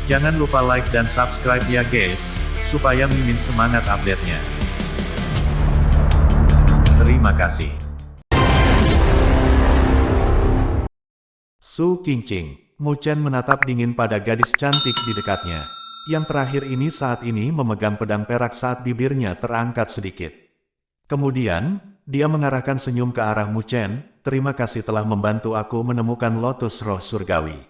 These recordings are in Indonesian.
Jangan lupa like dan subscribe ya guys, supaya Mimin semangat update-nya. Terima kasih. Su Qingqing. Mu Chen menatap dingin pada gadis cantik di dekatnya. Yang terakhir ini saat ini memegang pedang perak saat bibirnya terangkat sedikit. Kemudian, dia mengarahkan senyum ke arah Mu Chen. Terima kasih telah membantu aku menemukan lotus roh surgawi.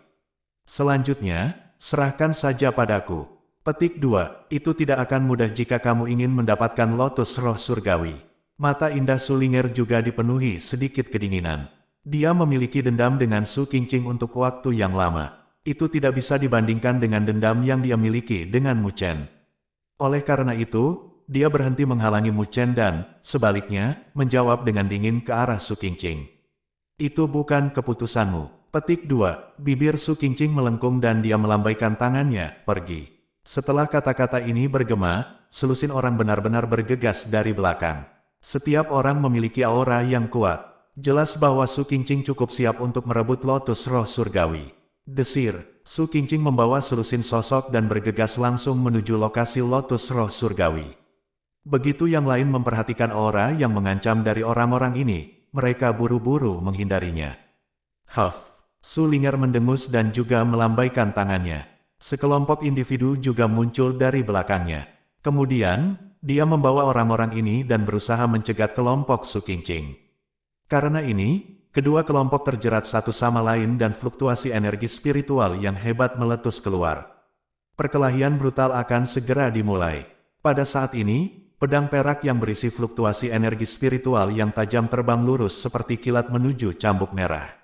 Selanjutnya, serahkan saja padaku. Petik 2. Itu tidak akan mudah jika kamu ingin mendapatkan lotus roh surgawi. Mata indah Sulinger juga dipenuhi sedikit kedinginan. Dia memiliki dendam dengan Su Qingqing untuk waktu yang lama. Itu tidak bisa dibandingkan dengan dendam yang dia miliki dengan Mu Chen. Oleh karena itu, dia berhenti menghalangi Mu Chen dan, sebaliknya, menjawab dengan dingin ke arah Su Qingqing. Itu bukan keputusanmu. Petik 2. Bibir Su Qingqing melengkung dan dia melambaikan tangannya, pergi. Setelah kata-kata ini bergema, selusin orang benar-benar bergegas dari belakang. Setiap orang memiliki aura yang kuat. Jelas bahwa Su Qingqing cukup siap untuk merebut lotus roh surgawi. Desir, Su Qingqing membawa selusin sosok dan bergegas langsung menuju lokasi lotus roh surgawi. Begitu yang lain memperhatikan aura yang mengancam dari orang-orang ini, mereka buru-buru menghindarinya. Huff, Sulinger mendengus dan juga melambaikan tangannya. Sekelompok individu juga muncul dari belakangnya. Kemudian, dia membawa orang-orang ini dan berusaha mencegat kelompok Su Qingqing. Karena ini, kedua kelompok terjerat satu sama lain dan fluktuasi energi spiritual yang hebat meletus keluar. Perkelahian brutal akan segera dimulai. Pada saat ini, pedang perak yang berisi fluktuasi energi spiritual yang tajam terbang lurus seperti kilat menuju cambuk merah.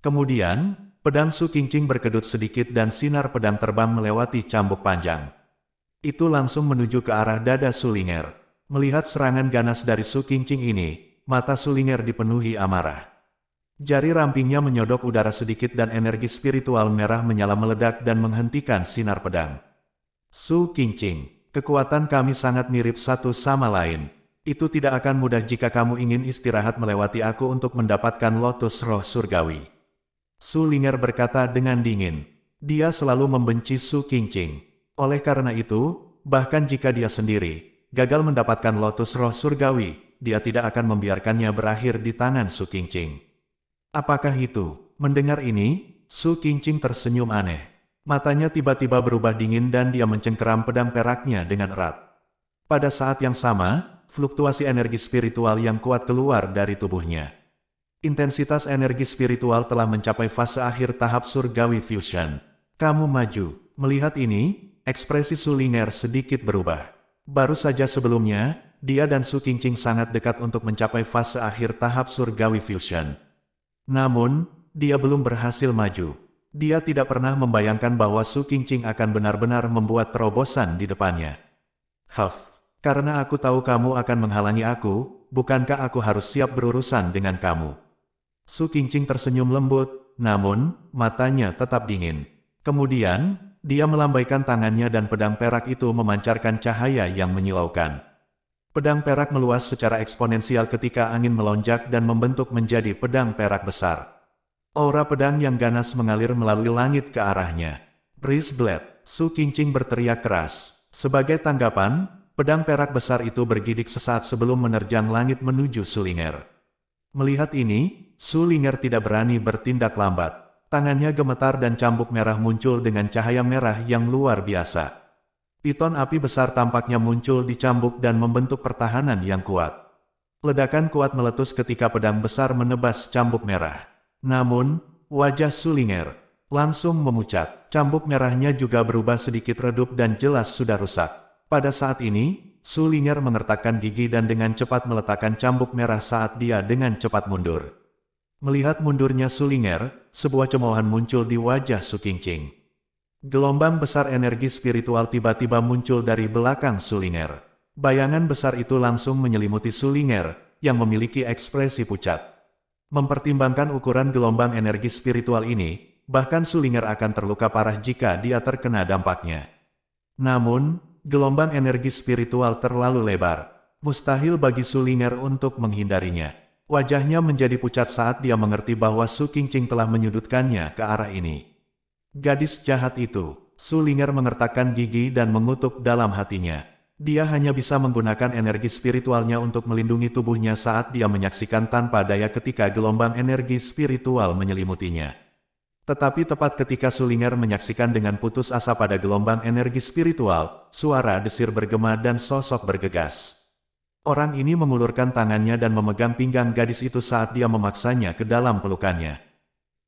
Kemudian, pedang Su Qingqing berkedut sedikit dan sinar pedang terbang melewati cambuk panjang. Itu langsung menuju ke arah dada Sulinger. Melihat serangan ganas dari Su Qingqing ini, mata Sulinger dipenuhi amarah. Jari rampingnya menyodok udara sedikit dan energi spiritual merah menyala meledak dan menghentikan sinar pedang. Su Qingqing, kekuatan kami sangat mirip satu sama lain. Itu tidak akan mudah jika kamu ingin istirahat melewati aku untuk mendapatkan lotus roh surgawi. Sulinger berkata dengan dingin. Dia selalu membenci Su Qingqing. Oleh karena itu, bahkan jika dia sendiri gagal mendapatkan lotus roh surgawi, dia tidak akan membiarkannya berakhir di tangan Su Qingqing. Apakah itu? Mendengar ini, Su Qingqing tersenyum aneh. Matanya tiba-tiba berubah dingin dan dia mencengkeram pedang peraknya dengan erat. Pada saat yang sama, fluktuasi energi spiritual yang kuat keluar dari tubuhnya. Intensitas energi spiritual telah mencapai fase akhir tahap surgawi fusion. Kamu maju. Melihat ini, ekspresi Sulinger sedikit berubah. Baru saja sebelumnya, dia dan Su Qingqing sangat dekat untuk mencapai fase akhir tahap surgawi fusion. Namun, dia belum berhasil maju. Dia tidak pernah membayangkan bahwa Su Qingqing akan benar-benar membuat terobosan di depannya. Huff, karena aku tahu kamu akan menghalangi aku, bukankah aku harus siap berurusan dengan kamu? Su Qingqing tersenyum lembut, namun, matanya tetap dingin. Kemudian, dia melambaikan tangannya dan pedang perak itu memancarkan cahaya yang menyilaukan. Pedang perak meluas secara eksponensial ketika angin melonjak dan membentuk menjadi pedang perak besar. Aura pedang yang ganas mengalir melalui langit ke arahnya. Breeze Blade, Su Qingqing berteriak keras. Sebagai tanggapan, pedang perak besar itu bergidik sesaat sebelum menerjang langit menuju Sulinger. Melihat ini, Sulinger tidak berani bertindak lambat. Tangannya gemetar dan cambuk merah muncul dengan cahaya merah yang luar biasa. Piton api besar tampaknya muncul di cambuk dan membentuk pertahanan yang kuat. Ledakan kuat meletus ketika pedang besar menebas cambuk merah. Namun, wajah Sulinger langsung memucat. Cambuk merahnya juga berubah sedikit redup dan jelas sudah rusak. Pada saat ini, Sulinger mengertakkan gigi dan dengan cepat meletakkan cambuk merah saat dia dengan cepat mundur. Melihat mundurnya Sulinger, sebuah cemoohan muncul di wajah Su Qingqing. Gelombang besar energi spiritual tiba-tiba muncul dari belakang Sulinger. Bayangan besar itu langsung menyelimuti Sulinger, yang memiliki ekspresi pucat. Mempertimbangkan ukuran gelombang energi spiritual ini, bahkan Sulinger akan terluka parah jika dia terkena dampaknya. Namun, gelombang energi spiritual terlalu lebar. Mustahil bagi Sulinger untuk menghindarinya. Wajahnya menjadi pucat saat dia mengerti bahwa Su Qingqing telah menyudutkannya ke arah ini. Gadis jahat itu, Su Ling'er mengertakkan gigi dan mengutuk dalam hatinya. Dia hanya bisa menggunakan energi spiritualnya untuk melindungi tubuhnya saat dia menyaksikan tanpa daya ketika gelombang energi spiritual menyelimutinya. Tetapi tepat ketika Su Ling'er menyaksikan dengan putus asa pada gelombang energi spiritual, suara desir bergema dan sosok bergegas. Orang ini mengulurkan tangannya dan memegang pinggang gadis itu saat dia memaksanya ke dalam pelukannya.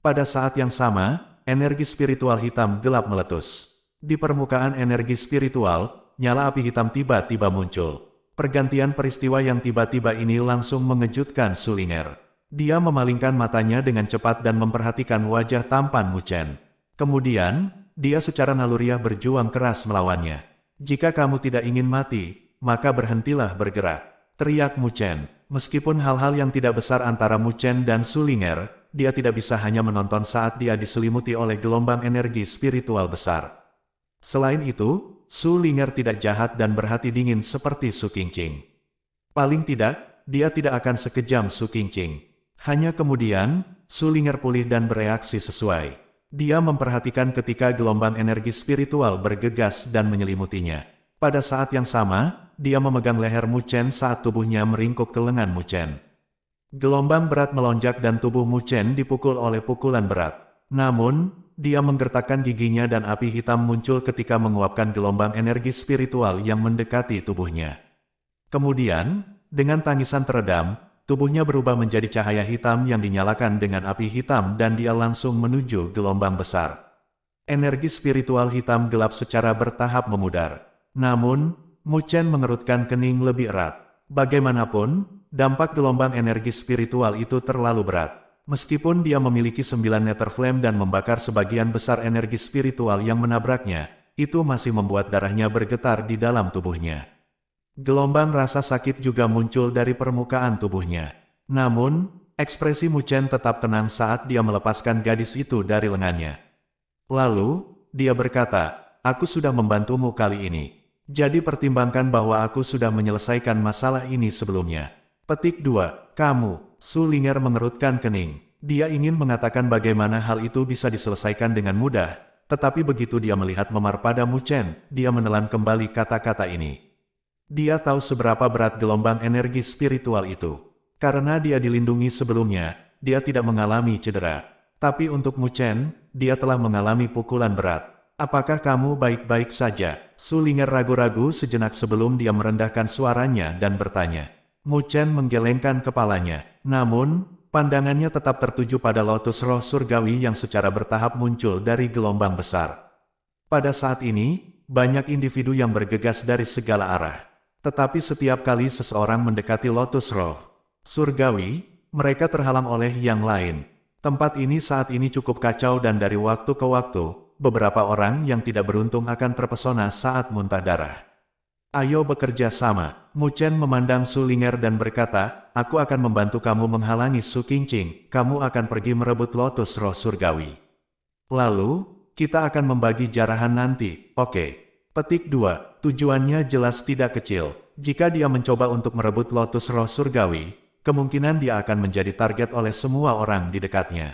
Pada saat yang sama, energi spiritual hitam gelap meletus. Di permukaan energi spiritual, nyala api hitam tiba-tiba muncul. Pergantian peristiwa yang tiba-tiba ini langsung mengejutkan Su Ling'er. Dia memalingkan matanya dengan cepat dan memperhatikan wajah tampan Mu Chen. Kemudian, dia secara naluriah berjuang keras melawannya. "Jika kamu tidak ingin mati, maka berhentilah bergerak," teriak Mu Chen. Meskipun hal-hal yang tidak besar antara Mu Chen dan Su Ling'er, dia tidak bisa hanya menonton saat dia diselimuti oleh gelombang energi spiritual besar. Selain itu, Su Ling'er tidak jahat dan berhati dingin seperti Su Qingqing. Paling tidak, dia tidak akan sekejam Su Qingqing. Hanya kemudian, Su Ling'er pulih dan bereaksi sesuai. Dia memperhatikan ketika gelombang energi spiritual bergegas dan menyelimutinya. Pada saat yang sama, dia memegang leher Mu Chen saat tubuhnya meringkuk ke lengan Mu Chen. Gelombang berat melonjak dan tubuh Mu Chen dipukul oleh pukulan berat. Namun, dia menggertakkan giginya dan api hitam muncul ketika menguapkan gelombang energi spiritual yang mendekati tubuhnya. Kemudian, dengan tangisan teredam, tubuhnya berubah menjadi cahaya hitam yang dinyalakan dengan api hitam dan dia langsung menuju gelombang besar. Energi spiritual hitam gelap secara bertahap memudar. Namun, Mu Chen mengerutkan kening lebih erat. Bagaimanapun, dampak gelombang energi spiritual itu terlalu berat. Meskipun dia memiliki 9 Nether Flame dan membakar sebagian besar energi spiritual yang menabraknya, itu masih membuat darahnya bergetar di dalam tubuhnya. Gelombang rasa sakit juga muncul dari permukaan tubuhnya. Namun, ekspresi Mu Chen tetap tenang saat dia melepaskan gadis itu dari lengannya. Lalu, dia berkata, "Aku sudah membantumu kali ini. Jadi pertimbangkan bahwa aku sudah menyelesaikan masalah ini sebelumnya." Petik 2. Kamu. Su Ling'er mengerutkan kening. Dia ingin mengatakan bagaimana hal itu bisa diselesaikan dengan mudah, tetapi begitu dia melihat memar pada Mu Chen, dia menelan kembali kata-kata ini. Dia tahu seberapa berat gelombang energi spiritual itu. Karena dia dilindungi sebelumnya, dia tidak mengalami cedera. Tapi untuk Mu Chen, dia telah mengalami pukulan berat. "Apakah kamu baik-baik saja?" Su Ling'er ragu-ragu sejenak sebelum dia merendahkan suaranya dan bertanya. Mu Chen menggelengkan kepalanya. Namun, pandangannya tetap tertuju pada lotus roh surgawi yang secara bertahap muncul dari gelombang besar. Pada saat ini, banyak individu yang bergegas dari segala arah. Tetapi setiap kali seseorang mendekati lotus roh surgawi, mereka terhalang oleh yang lain. Tempat ini saat ini cukup kacau dan dari waktu ke waktu, beberapa orang yang tidak beruntung akan terpesona saat muntah darah. "Ayo bekerja sama." Mu Chen memandang Su Ling'er dan berkata, "Aku akan membantu kamu menghalangi Su Qingqing. Kamu akan pergi merebut lotus roh surgawi. Lalu, kita akan membagi jarahan nanti, oke?" Petik 2. Tujuannya jelas tidak kecil. Jika dia mencoba untuk merebut lotus roh surgawi, kemungkinan dia akan menjadi target oleh semua orang di dekatnya.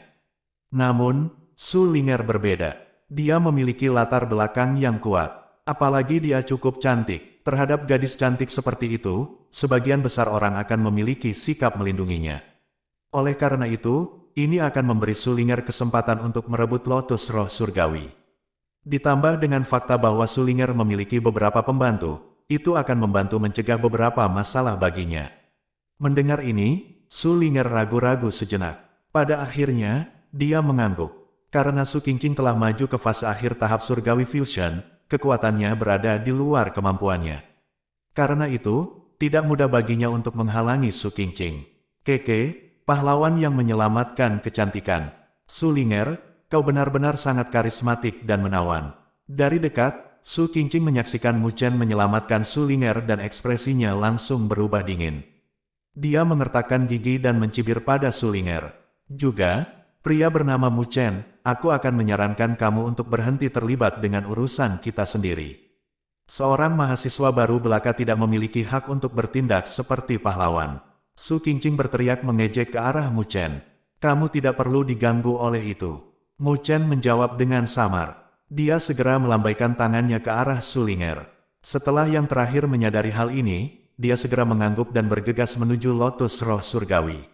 Namun, Su Ling'er berbeda. Dia memiliki latar belakang yang kuat. Apalagi dia cukup cantik. Terhadap gadis cantik seperti itu, sebagian besar orang akan memiliki sikap melindunginya. Oleh karena itu, ini akan memberi Su Ling'er kesempatan untuk merebut lotus roh surgawi. Ditambah dengan fakta bahwa Su Ling'er memiliki beberapa pembantu, itu akan membantu mencegah beberapa masalah baginya. Mendengar ini, Su Ling'er ragu-ragu sejenak. Pada akhirnya, dia mengangguk. Karena Su Qingqing telah maju ke fase akhir tahap surgawi fusion, kekuatannya berada di luar kemampuannya. Karena itu, tidak mudah baginya untuk menghalangi Su Qingqing. "Keke, pahlawan yang menyelamatkan kecantikan. Su Ling'er, kau benar-benar sangat karismatik dan menawan." Dari dekat, Su Qingqing menyaksikan Mu Chen menyelamatkan Su Ling'er dan ekspresinya langsung berubah dingin. Dia mengertakkan gigi dan mencibir pada Su Ling'er. "Juga, pria bernama Mu Chen, aku akan menyarankan kamu untuk berhenti terlibat dengan urusan kita sendiri. Seorang mahasiswa baru belaka tidak memiliki hak untuk bertindak seperti pahlawan." Su Qingqing berteriak mengejek ke arah Mu Chen. "Kamu tidak perlu diganggu oleh itu." Mu Chen menjawab dengan samar. Dia segera melambaikan tangannya ke arah Sulinger. Setelah yang terakhir menyadari hal ini, dia segera mengangguk dan bergegas menuju lotus roh surgawi.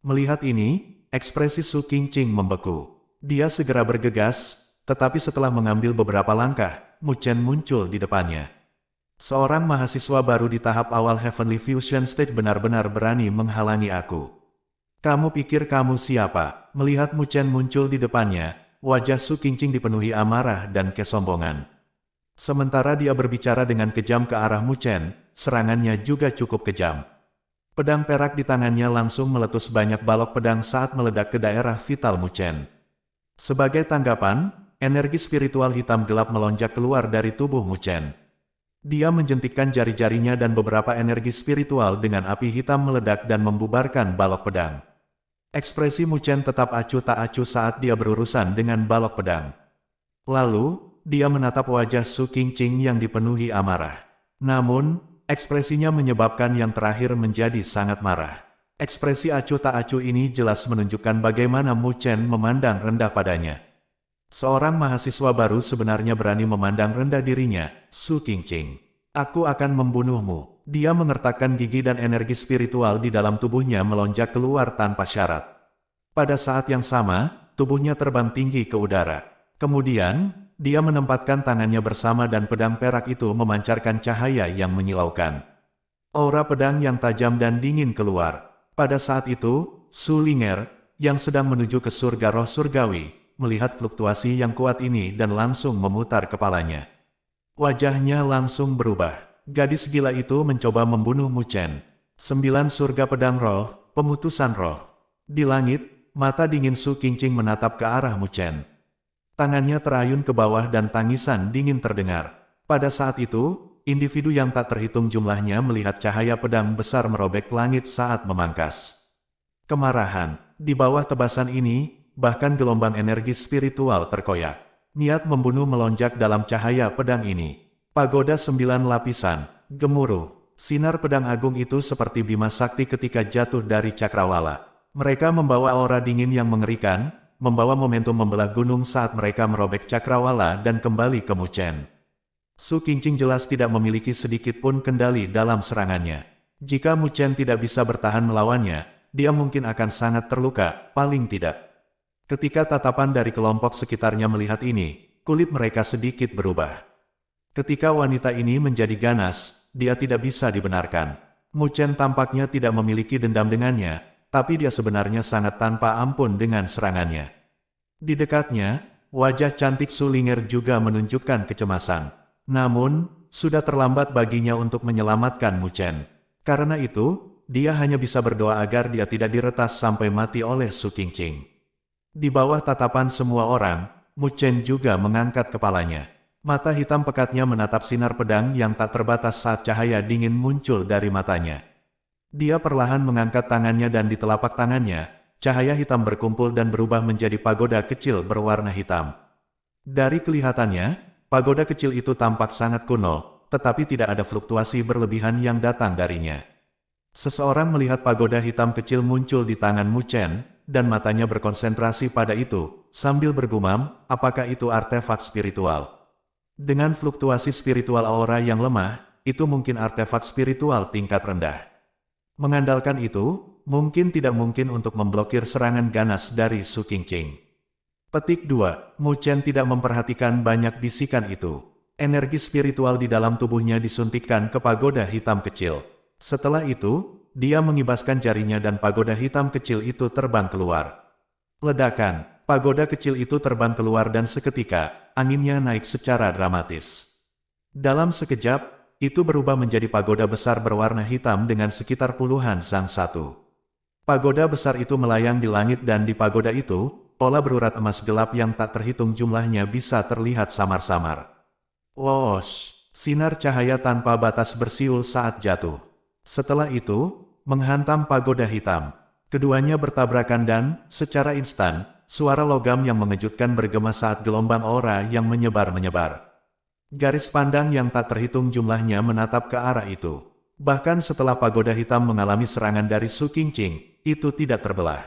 Melihat ini, ekspresi Su Qingqing membeku. Dia segera bergegas, tetapi setelah mengambil beberapa langkah, Mu Chen muncul di depannya. Seorang mahasiswa baru di tahap awal Heavenly Fusion Stage benar-benar berani menghalangi aku. Kamu pikir kamu siapa? Melihat Mu Chen muncul di depannya, wajah Su Qingqing dipenuhi amarah dan kesombongan. Sementara dia berbicara dengan kejam ke arah Mu Chen, serangannya juga cukup kejam. Pedang perak di tangannya langsung meletus banyak balok pedang saat meledak ke daerah vital Mu Chen. Sebagai tanggapan, energi spiritual hitam gelap melonjak keluar dari tubuh Mu Chen. Dia menjentikkan jari-jarinya dan beberapa energi spiritual dengan api hitam meledak dan membubarkan balok pedang. Ekspresi Mu Chen tetap acuh tak acuh saat dia berurusan dengan balok pedang. Lalu, dia menatap wajah Su Qingqing yang dipenuhi amarah. Namun, ekspresinya menyebabkan yang terakhir menjadi sangat marah. Ekspresi acuh tak acuh ini jelas menunjukkan bagaimana Mu Chen memandang rendah padanya. Seorang mahasiswa baru sebenarnya berani memandang rendah dirinya, Su Qingqing. Aku akan membunuhmu. Dia mengertakkan gigi dan energi spiritual di dalam tubuhnya melonjak keluar tanpa syarat. Pada saat yang sama, tubuhnya terbang tinggi ke udara. Kemudian, dia menempatkan tangannya bersama dan pedang perak itu memancarkan cahaya yang menyilaukan. Aura pedang yang tajam dan dingin keluar. Pada saat itu, Sulinger, yang sedang menuju ke surga roh surgawi, melihat fluktuasi yang kuat ini dan langsung memutar kepalanya. Wajahnya langsung berubah. Gadis gila itu mencoba membunuh Mu Chen. 9 surga pedang roh, pemutusan roh. Di langit, mata dingin Su Qingqing menatap ke arah Mu Chen. Tangannya terayun ke bawah dan tangisan dingin terdengar. Pada saat itu, individu yang tak terhitung jumlahnya melihat cahaya pedang besar merobek langit saat memangkas. Kemarahan. Di bawah tebasan ini, bahkan gelombang energi spiritual terkoyak. Niat membunuh melonjak dalam cahaya pedang ini. Pagoda 9 lapisan, gemuruh. Sinar pedang agung itu seperti bima sakti ketika jatuh dari cakrawala. Mereka membawa aura dingin yang mengerikan, membawa momentum membelah gunung saat mereka merobek cakrawala dan kembali ke Mu Chen. Su Qingqing jelas tidak memiliki sedikit pun kendali dalam serangannya. Jika Mu Chen tidak bisa bertahan melawannya, dia mungkin akan sangat terluka, paling tidak. Ketika tatapan dari kelompok sekitarnya melihat ini, kulit mereka sedikit berubah. Ketika wanita ini menjadi ganas, dia tidak bisa dibenarkan. Mu Chen tampaknya tidak memiliki dendam dengannya, tapi dia sebenarnya sangat tanpa ampun dengan serangannya. Di dekatnya, wajah cantik Sulinger juga menunjukkan kecemasan. Namun, sudah terlambat baginya untuk menyelamatkan Mu Chen. Karena itu, dia hanya bisa berdoa agar dia tidak diretas sampai mati oleh Su Qingqing. Di bawah tatapan semua orang, Mu Chen juga mengangkat kepalanya. Mata hitam pekatnya menatap sinar pedang yang tak terbatas saat cahaya dingin muncul dari matanya. Dia perlahan mengangkat tangannya dan di telapak tangannya, cahaya hitam berkumpul dan berubah menjadi pagoda kecil berwarna hitam. Dari kelihatannya, pagoda kecil itu tampak sangat kuno, tetapi tidak ada fluktuasi berlebihan yang datang darinya. Seseorang melihat pagoda hitam kecil muncul di tangan Mu Chen, dan matanya berkonsentrasi pada itu, sambil bergumam, apakah itu artefak spiritual? Dengan fluktuasi spiritual aura yang lemah, itu mungkin artefak spiritual tingkat rendah. Mengandalkan itu, mungkin tidak mungkin untuk memblokir serangan ganas dari Su Qingqing. Petik 2. Mu Chen tidak memperhatikan banyak bisikan itu. Energi spiritual di dalam tubuhnya disuntikkan ke pagoda hitam kecil. Setelah itu, dia mengibaskan jarinya dan pagoda hitam kecil itu terbang keluar. Ledakan. Pagoda kecil itu terbang keluar dan seketika, anginnya naik secara dramatis. Dalam sekejap, itu berubah menjadi pagoda besar berwarna hitam dengan sekitar puluhan sang satu. Pagoda besar itu melayang di langit dan di pagoda itu, pola berurat emas gelap yang tak terhitung jumlahnya bisa terlihat samar-samar. Whoosh! Sinar cahaya tanpa batas bersiul saat jatuh. Setelah itu, menghantam pagoda hitam. Keduanya bertabrakan dan, secara instan, suara logam yang mengejutkan bergema saat gelombang aura yang menyebar-menyebar. Garis pandang yang tak terhitung jumlahnya menatap ke arah itu. Bahkan setelah pagoda hitam mengalami serangan dari Su Qingqing, itu tidak terbelah.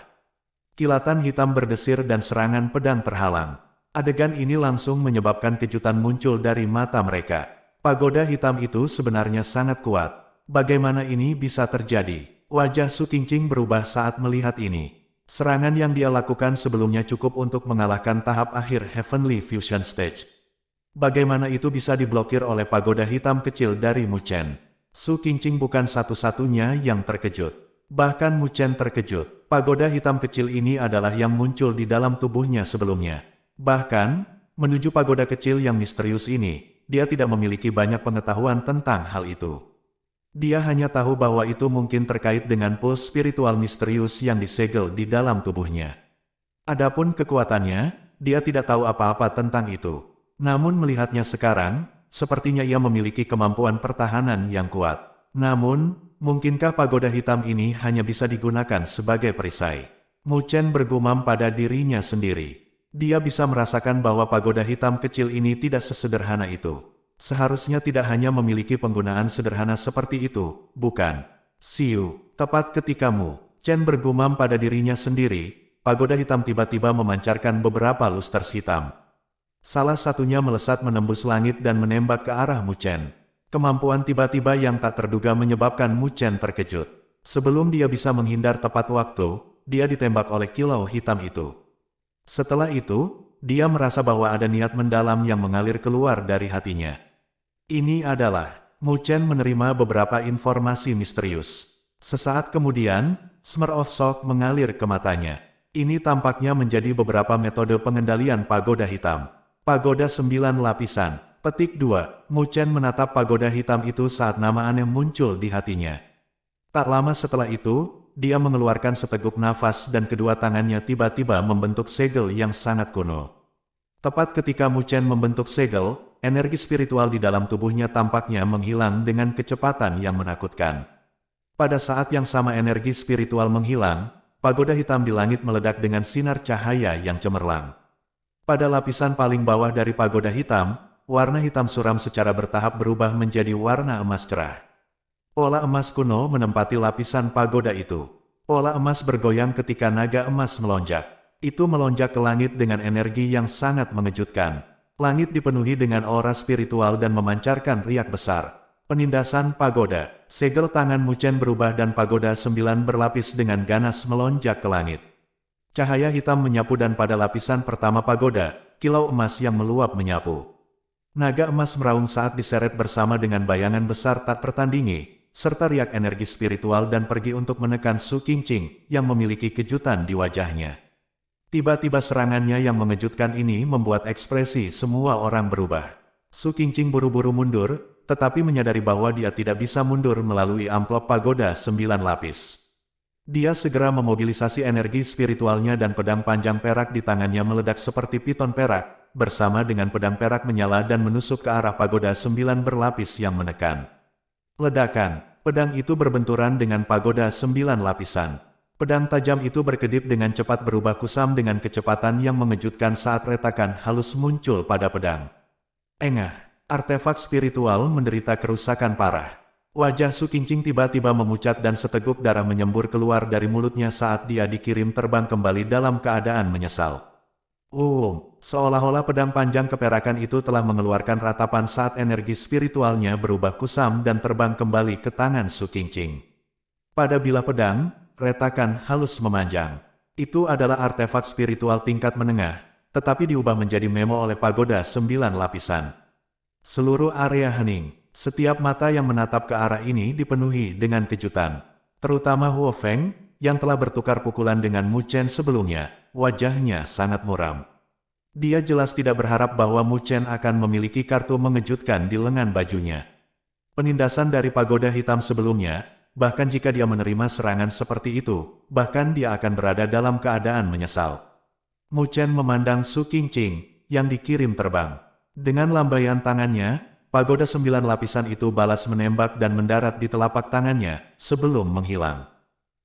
Kilatan hitam berdesir dan serangan pedang terhalang. Adegan ini langsung menyebabkan kejutan muncul dari mata mereka. Pagoda hitam itu sebenarnya sangat kuat. Bagaimana ini bisa terjadi? Wajah Su Qingqing berubah saat melihat ini. Serangan yang dia lakukan sebelumnya cukup untuk mengalahkan tahap akhir Heavenly Fusion Stage. Bagaimana itu bisa diblokir oleh pagoda hitam kecil dari Mu Chen? Su Qingqing bukan satu-satunya yang terkejut. Bahkan Mu Chen terkejut. Pagoda hitam kecil ini adalah yang muncul di dalam tubuhnya sebelumnya. Bahkan, menuju pagoda kecil yang misterius ini, dia tidak memiliki banyak pengetahuan tentang hal itu. Dia hanya tahu bahwa itu mungkin terkait dengan puls spiritual misterius yang disegel di dalam tubuhnya. Adapun kekuatannya, dia tidak tahu apa-apa tentang itu. Namun melihatnya sekarang, sepertinya ia memiliki kemampuan pertahanan yang kuat. Namun, mungkinkah pagoda hitam ini hanya bisa digunakan sebagai perisai? Mu Chen bergumam pada dirinya sendiri. Dia bisa merasakan bahwa pagoda hitam kecil ini tidak sesederhana itu. Seharusnya tidak hanya memiliki penggunaan sederhana seperti itu, bukan? Siu, tepat ketika Mu Chen bergumam pada dirinya sendiri, pagoda hitam tiba-tiba memancarkan beberapa lusters hitam. Salah satunya melesat menembus langit dan menembak ke arah Mu Chen. Kemampuan tiba-tiba yang tak terduga menyebabkan Mu Chen terkejut. Sebelum dia bisa menghindar tepat waktu, dia ditembak oleh kilau hitam itu. Setelah itu, dia merasa bahwa ada niat mendalam yang mengalir keluar dari hatinya. Ini adalah, Mu Chen menerima beberapa informasi misterius. Sesaat kemudian, Smear of Shock mengalir ke matanya. Ini tampaknya menjadi beberapa metode pengendalian pagoda hitam. Pagoda 9 lapisan. Petik 2. Mu Chen menatap pagoda hitam itu saat nama aneh muncul di hatinya. Tak lama setelah itu, dia mengeluarkan seteguk nafas dan kedua tangannya tiba-tiba membentuk segel yang sangat kuno. Tepat ketika Mu Chen membentuk segel, energi spiritual di dalam tubuhnya tampaknya menghilang dengan kecepatan yang menakutkan. Pada saat yang sama energi spiritual menghilang, pagoda hitam di langit meledak dengan sinar cahaya yang cemerlang. Pada lapisan paling bawah dari pagoda hitam, warna hitam suram secara bertahap berubah menjadi warna emas cerah. Pola emas kuno menempati lapisan pagoda itu. Pola emas bergoyang ketika naga emas melonjak. Itu melonjak ke langit dengan energi yang sangat mengejutkan. Langit dipenuhi dengan aura spiritual dan memancarkan riak besar. Penindasan pagoda. Segel tangan Mu Chen berubah dan pagoda 9 berlapis dengan ganas melonjak ke langit. Cahaya hitam menyapu dan pada lapisan pertama pagoda, kilau emas yang meluap menyapu. Naga emas meraung saat diseret bersama dengan bayangan besar tak tertandingi, serta riak energi spiritual dan pergi untuk menekan Su Qingqing yang memiliki kejutan di wajahnya. Tiba-tiba serangannya yang mengejutkan ini membuat ekspresi semua orang berubah. Su Qingqing buru-buru mundur, tetapi menyadari bahwa dia tidak bisa mundur melalui amplop pagoda 9 lapis. Dia segera memobilisasi energi spiritualnya dan pedang panjang perak di tangannya meledak seperti piton perak, bersama dengan pedang perak menyala dan menusuk ke arah pagoda 9 berlapis yang menekan. Ledakan, pedang itu berbenturan dengan pagoda 9 lapisan. Pedang tajam itu berkedip dengan cepat berubah kusam dengan kecepatan yang mengejutkan saat retakan halus muncul pada pedang. Engah, artefak spiritual menderita kerusakan parah. Wajah Su Qingqing tiba-tiba memucat dan seteguk darah menyembur keluar dari mulutnya saat dia dikirim terbang kembali dalam keadaan menyesal. Seolah-olah pedang panjang keperakan itu telah mengeluarkan ratapan saat energi spiritualnya berubah kusam dan terbang kembali ke tangan Su Qingqing. Pada bilah pedang, retakan halus memanjang. Itu adalah artefak spiritual tingkat menengah, tetapi diubah menjadi memo oleh pagoda 9 lapisan. Seluruh area hening, setiap mata yang menatap ke arah ini dipenuhi dengan kejutan. Terutama Huo Feng, yang telah bertukar pukulan dengan Mu Chen sebelumnya, wajahnya sangat muram. Dia jelas tidak berharap bahwa Mu Chen akan memiliki kartu mengejutkan di lengan bajunya. Penindasan dari pagoda hitam sebelumnya, bahkan jika dia menerima serangan seperti itu, bahkan dia akan berada dalam keadaan menyesal. Mu Chen memandang Su Qingqing, yang dikirim terbang. Dengan lambaian tangannya, pagoda 9 lapisan itu balas menembak dan mendarat di telapak tangannya, sebelum menghilang.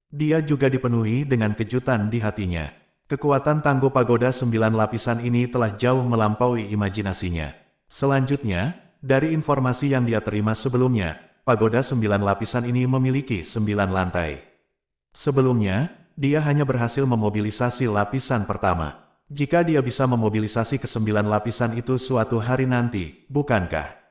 Dia juga dipenuhi dengan kejutan di hatinya. Kekuatan tangguh pagoda 9 lapisan ini telah jauh melampaui imajinasinya. Selanjutnya, dari informasi yang dia terima sebelumnya, pagoda 9 lapisan ini memiliki 9 lantai. Sebelumnya, dia hanya berhasil memobilisasi lapisan pertama. Jika dia bisa memobilisasi ke-9 lapisan itu suatu hari nanti, bukankah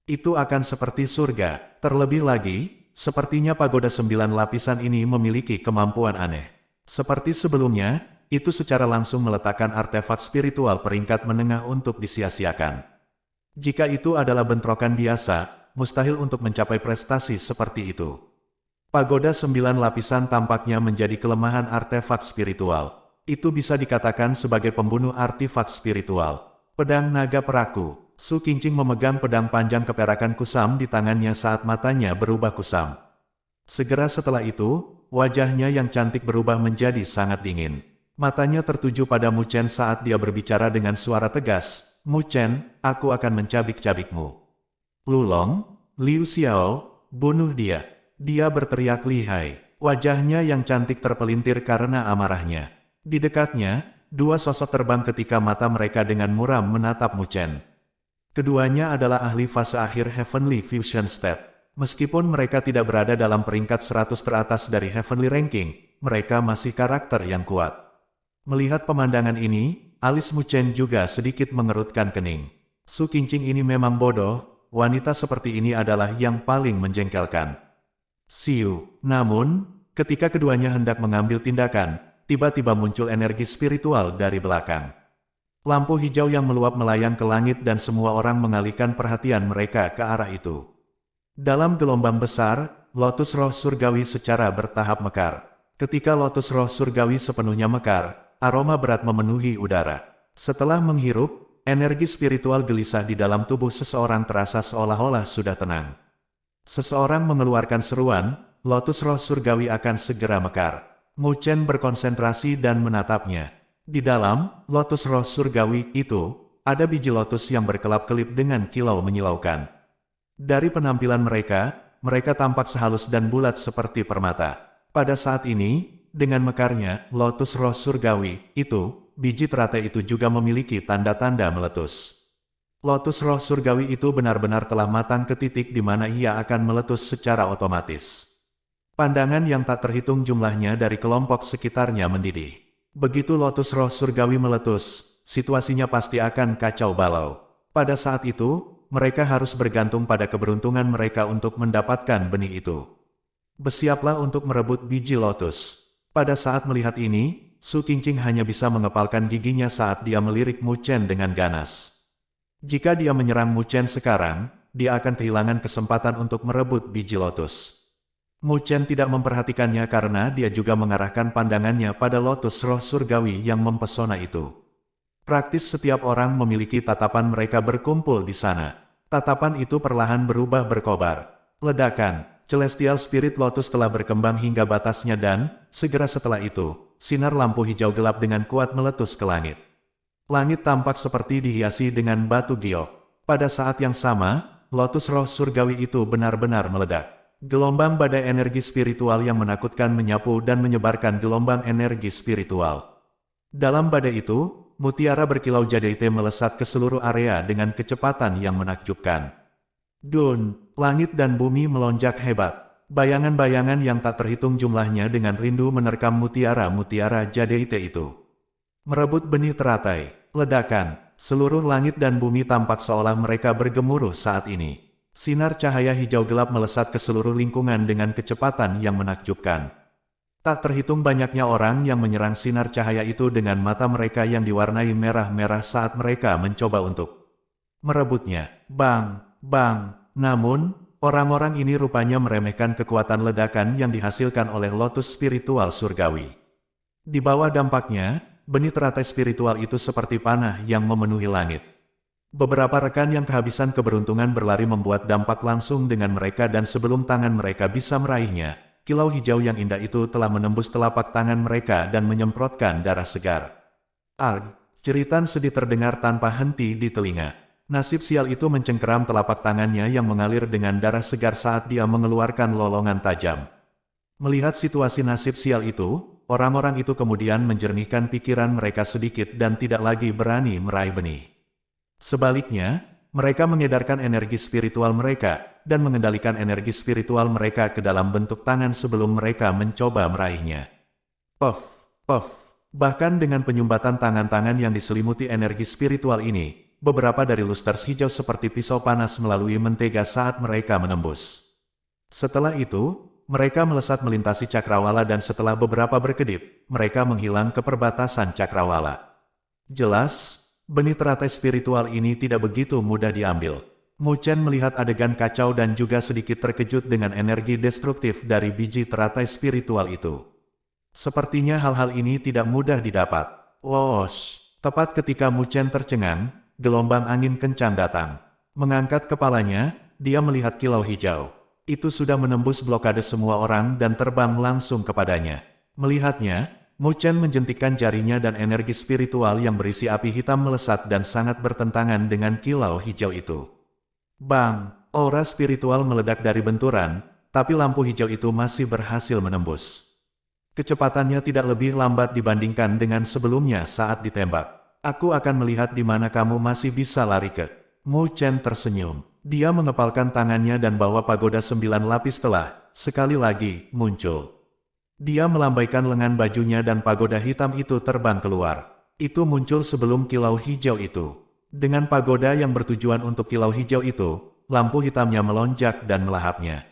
itu akan seperti surga? Terlebih lagi, sepertinya pagoda 9 lapisan ini memiliki kemampuan aneh. Seperti sebelumnya, itu secara langsung meletakkan artefak spiritual peringkat menengah untuk disia-siakan. Jika itu adalah bentrokan biasa, mustahil untuk mencapai prestasi seperti itu. Pagoda 9 lapisan tampaknya menjadi kelemahan artefak spiritual. Itu bisa dikatakan sebagai pembunuh artefak spiritual. Pedang naga peraku. Su Qingqing memegang pedang panjang keperakan kusam di tangannya saat matanya berubah kusam. Segera setelah itu, wajahnya yang cantik berubah menjadi sangat dingin. Matanya tertuju pada Mu Chen saat dia berbicara dengan suara tegas. Mu Chen, aku akan mencabik-cabikmu. Lulong, Liu Xiao, bunuh dia. Dia berteriak lihai. Wajahnya yang cantik terpelintir karena amarahnya. Di dekatnya, dua sosok terbang ketika mata mereka dengan muram menatap Mu Chen. Keduanya adalah ahli fase akhir Heavenly Fusion State. Meskipun mereka tidak berada dalam peringkat 100 teratas dari Heavenly Ranking, mereka masih karakter yang kuat. Melihat pemandangan ini, alis Mu Chen juga sedikit mengerutkan kening. Su Qingqing ini memang bodoh, wanita seperti ini adalah yang paling menjengkelkan. Siu. Namun, ketika keduanya hendak mengambil tindakan, tiba-tiba muncul energi spiritual dari belakang. Lampu hijau yang meluap melayang ke langit dan semua orang mengalihkan perhatian mereka ke arah itu. Dalam gelombang besar, lotus roh surgawi secara bertahap mekar. Ketika lotus roh surgawi sepenuhnya mekar, aroma berat memenuhi udara. Setelah menghirup, energi spiritual gelisah di dalam tubuh seseorang terasa seolah-olah sudah tenang. Seseorang mengeluarkan seruan, lotus roh surgawi akan segera mekar. Mu Chen berkonsentrasi dan menatapnya. Di dalam lotus roh surgawi itu, ada biji lotus yang berkelap-kelip dengan kilau menyilaukan. Dari penampilan mereka, mereka tampak sehalus dan bulat seperti permata. Pada saat ini, dengan mekarnya lotus roh surgawi itu, biji teratai itu juga memiliki tanda-tanda meletus. Lotus roh surgawi itu benar-benar telah matang ke titik di mana ia akan meletus secara otomatis. Pandangan yang tak terhitung jumlahnya dari kelompok sekitarnya mendidih. Begitu lotus roh surgawi meletus, situasinya pasti akan kacau balau. Pada saat itu, mereka harus bergantung pada keberuntungan mereka untuk mendapatkan benih itu. Bersiaplah untuk merebut biji lotus. Pada saat melihat ini, Su Qingqing hanya bisa mengepalkan giginya saat dia melirik Mu Chen dengan ganas. Jika dia menyerang Mu Chen sekarang, dia akan kehilangan kesempatan untuk merebut biji lotus. Mu Chen tidak memperhatikannya karena dia juga mengarahkan pandangannya pada lotus roh surgawi yang mempesona itu. Praktis setiap orang memiliki tatapan mereka berkumpul di sana. Tatapan itu perlahan berubah berkobar. Ledakan, Celestial Spirit Lotus telah berkembang hingga batasnya dan, segera setelah itu, sinar lampu hijau gelap dengan kuat meletus ke langit. Langit tampak seperti dihiasi dengan batu giok. Pada saat yang sama, lotus roh surgawi itu benar-benar meledak. Gelombang badai energi spiritual yang menakutkan menyapu dan menyebarkan gelombang energi spiritual. Dalam badai itu, mutiara berkilau jadaite melesat ke seluruh area dengan kecepatan yang menakjubkan. Dun, langit dan bumi melonjak hebat. Bayangan-bayangan yang tak terhitung jumlahnya dengan rindu menerkam mutiara-mutiara jadaite itu. Merebut benih teratai, ledakan, seluruh langit dan bumi tampak seolah mereka bergemuruh saat ini. Sinar cahaya hijau gelap melesat ke seluruh lingkungan dengan kecepatan yang menakjubkan. Tak terhitung banyaknya orang yang menyerang sinar cahaya itu dengan mata mereka yang diwarnai merah-merah saat mereka mencoba untuk merebutnya. Bang, bang. Namun, orang-orang ini rupanya meremehkan kekuatan ledakan yang dihasilkan oleh lotus spiritual surgawi. Di bawah dampaknya, benih teratai spiritual itu seperti panah yang memenuhi langit. Beberapa rekan yang kehabisan keberuntungan berlari membuat dampak langsung dengan mereka dan sebelum tangan mereka bisa meraihnya, kilau hijau yang indah itu telah menembus telapak tangan mereka dan menyemprotkan darah segar. Arg! Jeritan sedih terdengar tanpa henti di telinga. Nasib sial itu mencengkeram telapak tangannya yang mengalir dengan darah segar saat dia mengeluarkan lolongan tajam. Melihat situasi nasib sial itu, orang-orang itu kemudian menjernihkan pikiran mereka sedikit dan tidak lagi berani meraih benih. Sebaliknya, mereka mengedarkan energi spiritual mereka, dan mengendalikan energi spiritual mereka ke dalam bentuk tangan sebelum mereka mencoba meraihnya. Puff, puff. Bahkan dengan penyumbatan tangan-tangan yang diselimuti energi spiritual ini, beberapa dari lusters hijau seperti pisau panas melalui mentega saat mereka menembus. Setelah itu, mereka melesat melintasi cakrawala dan setelah beberapa berkedip, mereka menghilang ke perbatasan cakrawala. Jelas, benih teratai spiritual ini tidak begitu mudah diambil. Mu Chen melihat adegan kacau dan juga sedikit terkejut dengan energi destruktif dari biji teratai spiritual itu. Sepertinya hal-hal ini tidak mudah didapat. Whoosh! Tepat ketika Mu Chen tercengang, gelombang angin kencang datang. Mengangkat kepalanya, dia melihat kilau hijau. Itu sudah menembus blokade semua orang dan terbang langsung kepadanya. Melihatnya, Mu Chen menjentikkan jarinya dan energi spiritual yang berisi api hitam melesat dan sangat bertentangan dengan kilau hijau itu. Bang! Aura spiritual meledak dari benturan, tapi lampu hijau itu masih berhasil menembus. Kecepatannya tidak lebih lambat dibandingkan dengan sebelumnya saat ditembak. Aku akan melihat di mana kamu masih bisa lari ke. Mu Chen tersenyum. Dia mengepalkan tangannya dan bawa pagoda 9 lapis telah, sekali lagi, muncul. Dia melambaikan lengan bajunya dan pagoda hitam itu terbang keluar. Itu muncul sebelum kilau hijau itu. Dengan pagoda yang bertujuan untuk kilau hijau itu, lampu hitamnya melonjak dan melahapnya.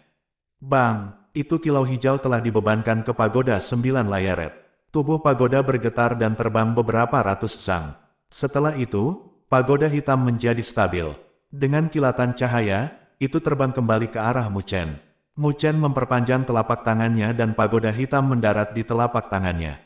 Bang! Itu kilau hijau telah dibebankan ke pagoda 9 layeret. Tubuh pagoda bergetar dan terbang beberapa ratus sang. Setelah itu, pagoda hitam menjadi stabil. Dengan kilatan cahaya, itu terbang kembali ke arah Mu Chen. Mu Chen memperpanjang telapak tangannya dan pagoda hitam mendarat di telapak tangannya.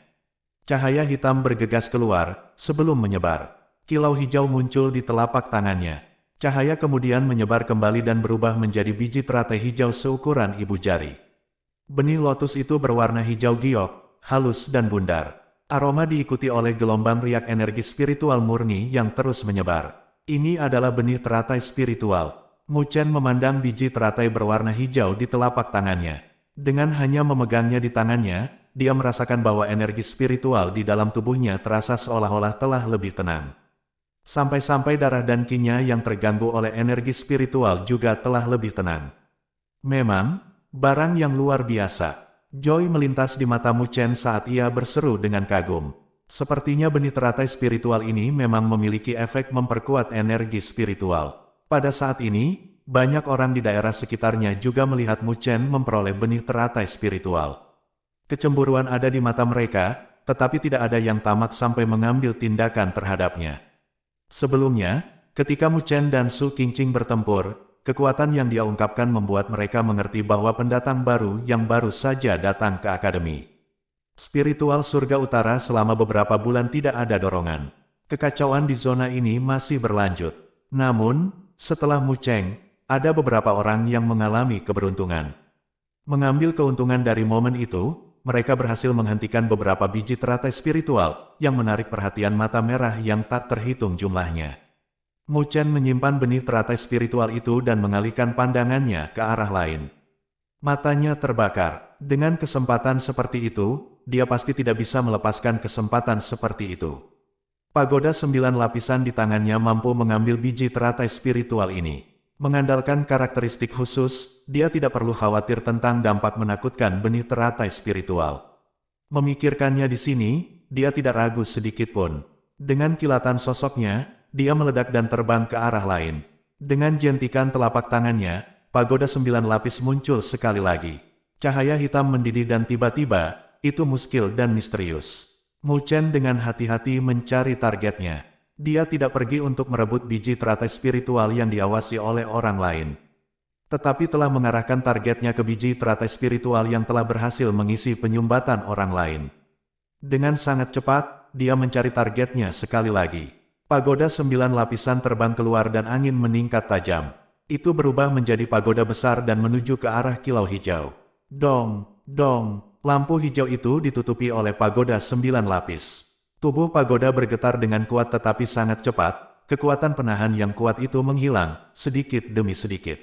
Cahaya hitam bergegas keluar, sebelum menyebar. Kilau hijau muncul di telapak tangannya. Cahaya kemudian menyebar kembali dan berubah menjadi biji teratai hijau seukuran ibu jari. Benih lotus itu berwarna hijau giok, halus dan bundar. Aroma diikuti oleh gelombang riak energi spiritual murni yang terus menyebar. Ini adalah benih teratai spiritual. Mu Chen memandang biji teratai berwarna hijau di telapak tangannya. Dengan hanya memegangnya di tangannya, dia merasakan bahwa energi spiritual di dalam tubuhnya terasa seolah-olah telah lebih tenang. Sampai-sampai darah dan qi-nya yang terganggu oleh energi spiritual juga telah lebih tenang. Memang, barang yang luar biasa. Joy melintas di mata Mu Chen saat ia berseru dengan kagum. Sepertinya benih teratai spiritual ini memang memiliki efek memperkuat energi spiritual. Pada saat ini, banyak orang di daerah sekitarnya juga melihat Mu Chen memperoleh benih teratai spiritual. Kecemburuan ada di mata mereka, tetapi tidak ada yang tamak sampai mengambil tindakan terhadapnya. Sebelumnya, ketika Mu Chen dan Su Qingqing bertempur, kekuatan yang dia ungkapkan membuat mereka mengerti bahwa pendatang baru yang baru saja datang ke akademi. Spiritual surga utara selama beberapa bulan tidak ada dorongan. Kekacauan di zona ini masih berlanjut. Namun, setelah Mu Chen, ada beberapa orang yang mengalami keberuntungan. Mengambil keuntungan dari momen itu, mereka berhasil menghentikan beberapa biji teratai spiritual yang menarik perhatian mata merah yang tak terhitung jumlahnya. Mu Chen menyimpan benih teratai spiritual itu dan mengalihkan pandangannya ke arah lain. Matanya terbakar. Dengan kesempatan seperti itu, dia pasti tidak bisa melepaskan kesempatan seperti itu. Pagoda 9 lapisan di tangannya mampu mengambil biji teratai spiritual ini. Mengandalkan karakteristik khusus, dia tidak perlu khawatir tentang dampak menakutkan benih teratai spiritual. Memikirkannya di sini, dia tidak ragu sedikit pun. Dengan kilatan sosoknya, dia meledak dan terbang ke arah lain. Dengan jentikan telapak tangannya, pagoda 9 lapis muncul sekali lagi. Cahaya hitam mendidih dan tiba-tiba, itu muskil dan misterius. Mu Chen dengan hati-hati mencari targetnya. Dia tidak pergi untuk merebut biji teratai spiritual yang diawasi oleh orang lain. Tetapi telah mengarahkan targetnya ke biji teratai spiritual yang telah berhasil mengisi penyumbatan orang lain. Dengan sangat cepat, dia mencari targetnya sekali lagi. Pagoda 9 lapisan terbang keluar dan angin meningkat tajam. Itu berubah menjadi pagoda besar dan menuju ke arah kilau hijau. Dong, dong, lampu hijau itu ditutupi oleh pagoda 9 lapis. Tubuh pagoda bergetar dengan kuat tetapi sangat cepat, kekuatan penahan yang kuat itu menghilang, sedikit demi sedikit.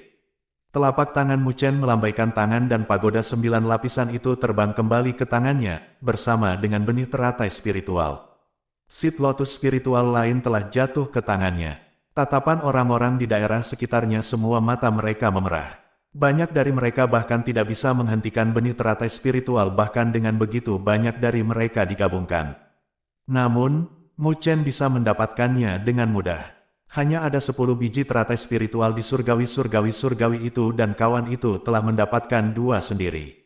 Telapak tangan Mu Chen melambaikan tangan dan pagoda 9 lapisan itu terbang kembali ke tangannya, bersama dengan benih teratai spiritual. Seed lotus spiritual lain telah jatuh ke tangannya. Tatapan orang-orang di daerah sekitarnya semua mata mereka memerah. Banyak dari mereka bahkan tidak bisa menghentikan benih teratai spiritual bahkan dengan begitu banyak dari mereka digabungkan. Namun, Mu Chen bisa mendapatkannya dengan mudah. Hanya ada 10 biji teratai spiritual di surgawi itu dan kawan itu telah mendapatkan 2 sendiri.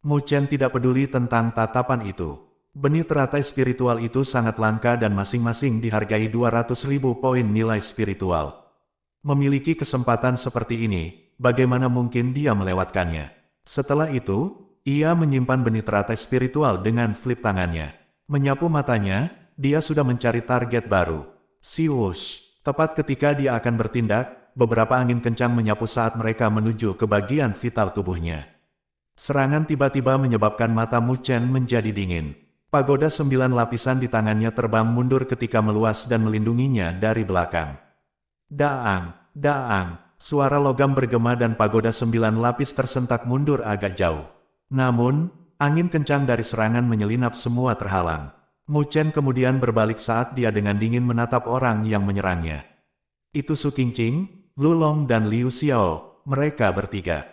Mu Chen tidak peduli tentang tatapan itu. Benih teratai spiritual itu sangat langka dan masing-masing dihargai 200.000 poin nilai spiritual. Memiliki kesempatan seperti ini, bagaimana mungkin dia melewatkannya? Setelah itu, ia menyimpan benih teratai spiritual dengan flip tangannya. Menyapu matanya, dia sudah mencari target baru. Siwush. Tepat ketika dia akan bertindak, beberapa angin kencang menyapu saat mereka menuju ke bagian vital tubuhnya. Serangan tiba-tiba menyebabkan mata Mu Chen menjadi dingin. Pagoda 9 lapisan di tangannya terbang mundur ketika meluas dan melindunginya dari belakang. Daang, daang, suara logam bergema dan pagoda 9 lapis tersentak mundur agak jauh. Namun, angin kencang dari serangan menyelinap semua terhalang. Mu Chen kemudian berbalik saat dia dengan dingin menatap orang yang menyerangnya. Itu Su Qingqing, Lu Long dan Liu Xiao, mereka bertiga.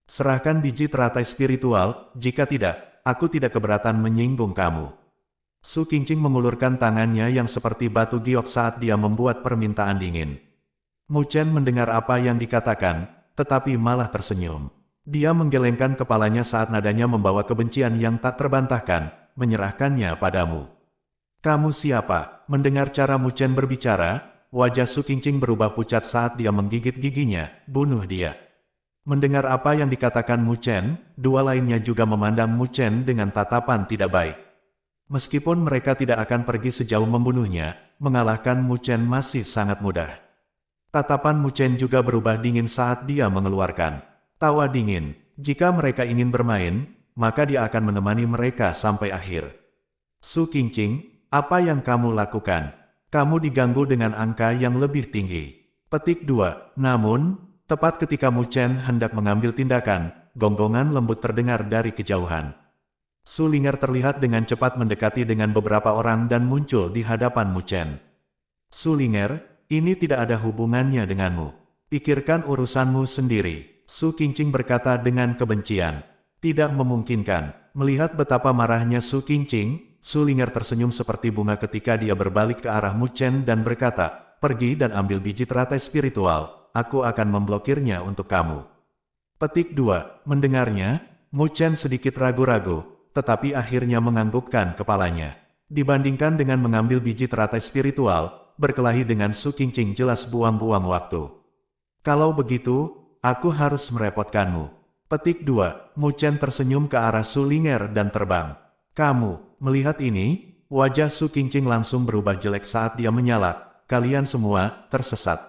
Serahkan biji teratai spiritual, jika tidak, aku tidak keberatan menyinggung kamu. Su Qingqing mengulurkan tangannya yang seperti batu giok saat dia membuat permintaan dingin. Mu Chen mendengar apa yang dikatakan, tetapi malah tersenyum. Dia menggelengkan kepalanya saat nadanya membawa kebencian yang tak terbantahkan, menyerahkannya padamu. Kamu siapa? Mendengar cara Mu Chen berbicara, wajah Su Qingqing berubah pucat saat dia menggigit giginya, bunuh dia. Mendengar apa yang dikatakan Mu Chen, dua lainnya juga memandang Mu Chen dengan tatapan tidak baik. Meskipun mereka tidak akan pergi sejauh membunuhnya, mengalahkan Mu Chen masih sangat mudah. Tatapan Mu Chen juga berubah dingin saat dia mengeluarkan tawa dingin. Jika mereka ingin bermain, maka dia akan menemani mereka sampai akhir. Su Qingqing, apa yang kamu lakukan? Kamu diganggu dengan angka yang lebih tinggi. Petik 2. Namun, tepat ketika Mu Chen hendak mengambil tindakan, gonggongan lembut terdengar dari kejauhan. Su Ling'er terlihat dengan cepat mendekati dengan beberapa orang dan muncul di hadapan Mu Chen. Su Ling'er, ini tidak ada hubungannya denganmu. Pikirkan urusanmu sendiri. Su Qingqing berkata dengan kebencian. Tidak memungkinkan. Melihat betapa marahnya Su Qingqing, Su Ling'er tersenyum seperti bunga ketika dia berbalik ke arah Mu Chen dan berkata, pergi dan ambil biji teratai spiritual, aku akan memblokirnya untuk kamu. Petik 2. Mendengarnya, Mu Chen sedikit ragu-ragu, tetapi akhirnya menganggukkan kepalanya. Dibandingkan dengan mengambil biji teratai spiritual, berkelahi dengan Su Qingqing jelas buang-buang waktu. Kalau begitu, aku harus merepotkanmu. Petik 2. Mu Chen tersenyum ke arah Su Ling'er dan terbang. Kamu, melihat ini, wajah Su Qingqing langsung berubah jelek saat dia menyala. Kalian semua tersesat.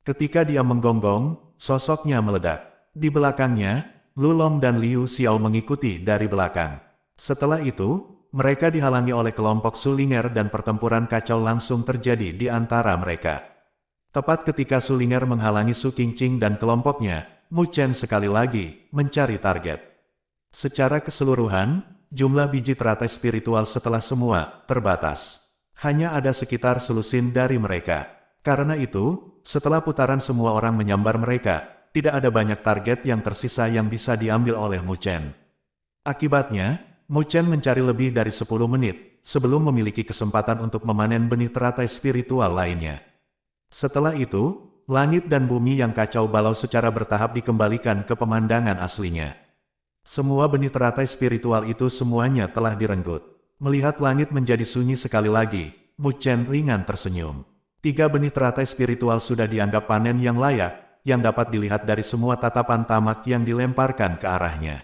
Ketika dia menggonggong, sosoknya meledak. Di belakangnya, Lu Long dan Liu Xiao mengikuti dari belakang. Setelah itu, mereka dihalangi oleh kelompok Su Ling'er dan pertempuran kacau langsung terjadi di antara mereka. Tepat ketika Su Ling'er menghalangi Su Qingqing dan kelompoknya, Mu Chen sekali lagi mencari target. Secara keseluruhan, jumlah biji teratai spiritual setelah semua terbatas. Hanya ada sekitar selusin dari mereka. Karena itu, setelah putaran semua orang menyambar mereka, tidak ada banyak target yang tersisa yang bisa diambil oleh Mu Chen. Akibatnya, Mu Chen mencari lebih dari 10 menit, sebelum memiliki kesempatan untuk memanen benih teratai spiritual lainnya. Setelah itu, langit dan bumi yang kacau balau secara bertahap dikembalikan ke pemandangan aslinya. Semua benih teratai spiritual itu semuanya telah direnggut. Melihat langit menjadi sunyi sekali lagi, Mu Chen ringan tersenyum. 3 benih teratai spiritual sudah dianggap panen yang layak, yang dapat dilihat dari semua tatapan tamak yang dilemparkan ke arahnya.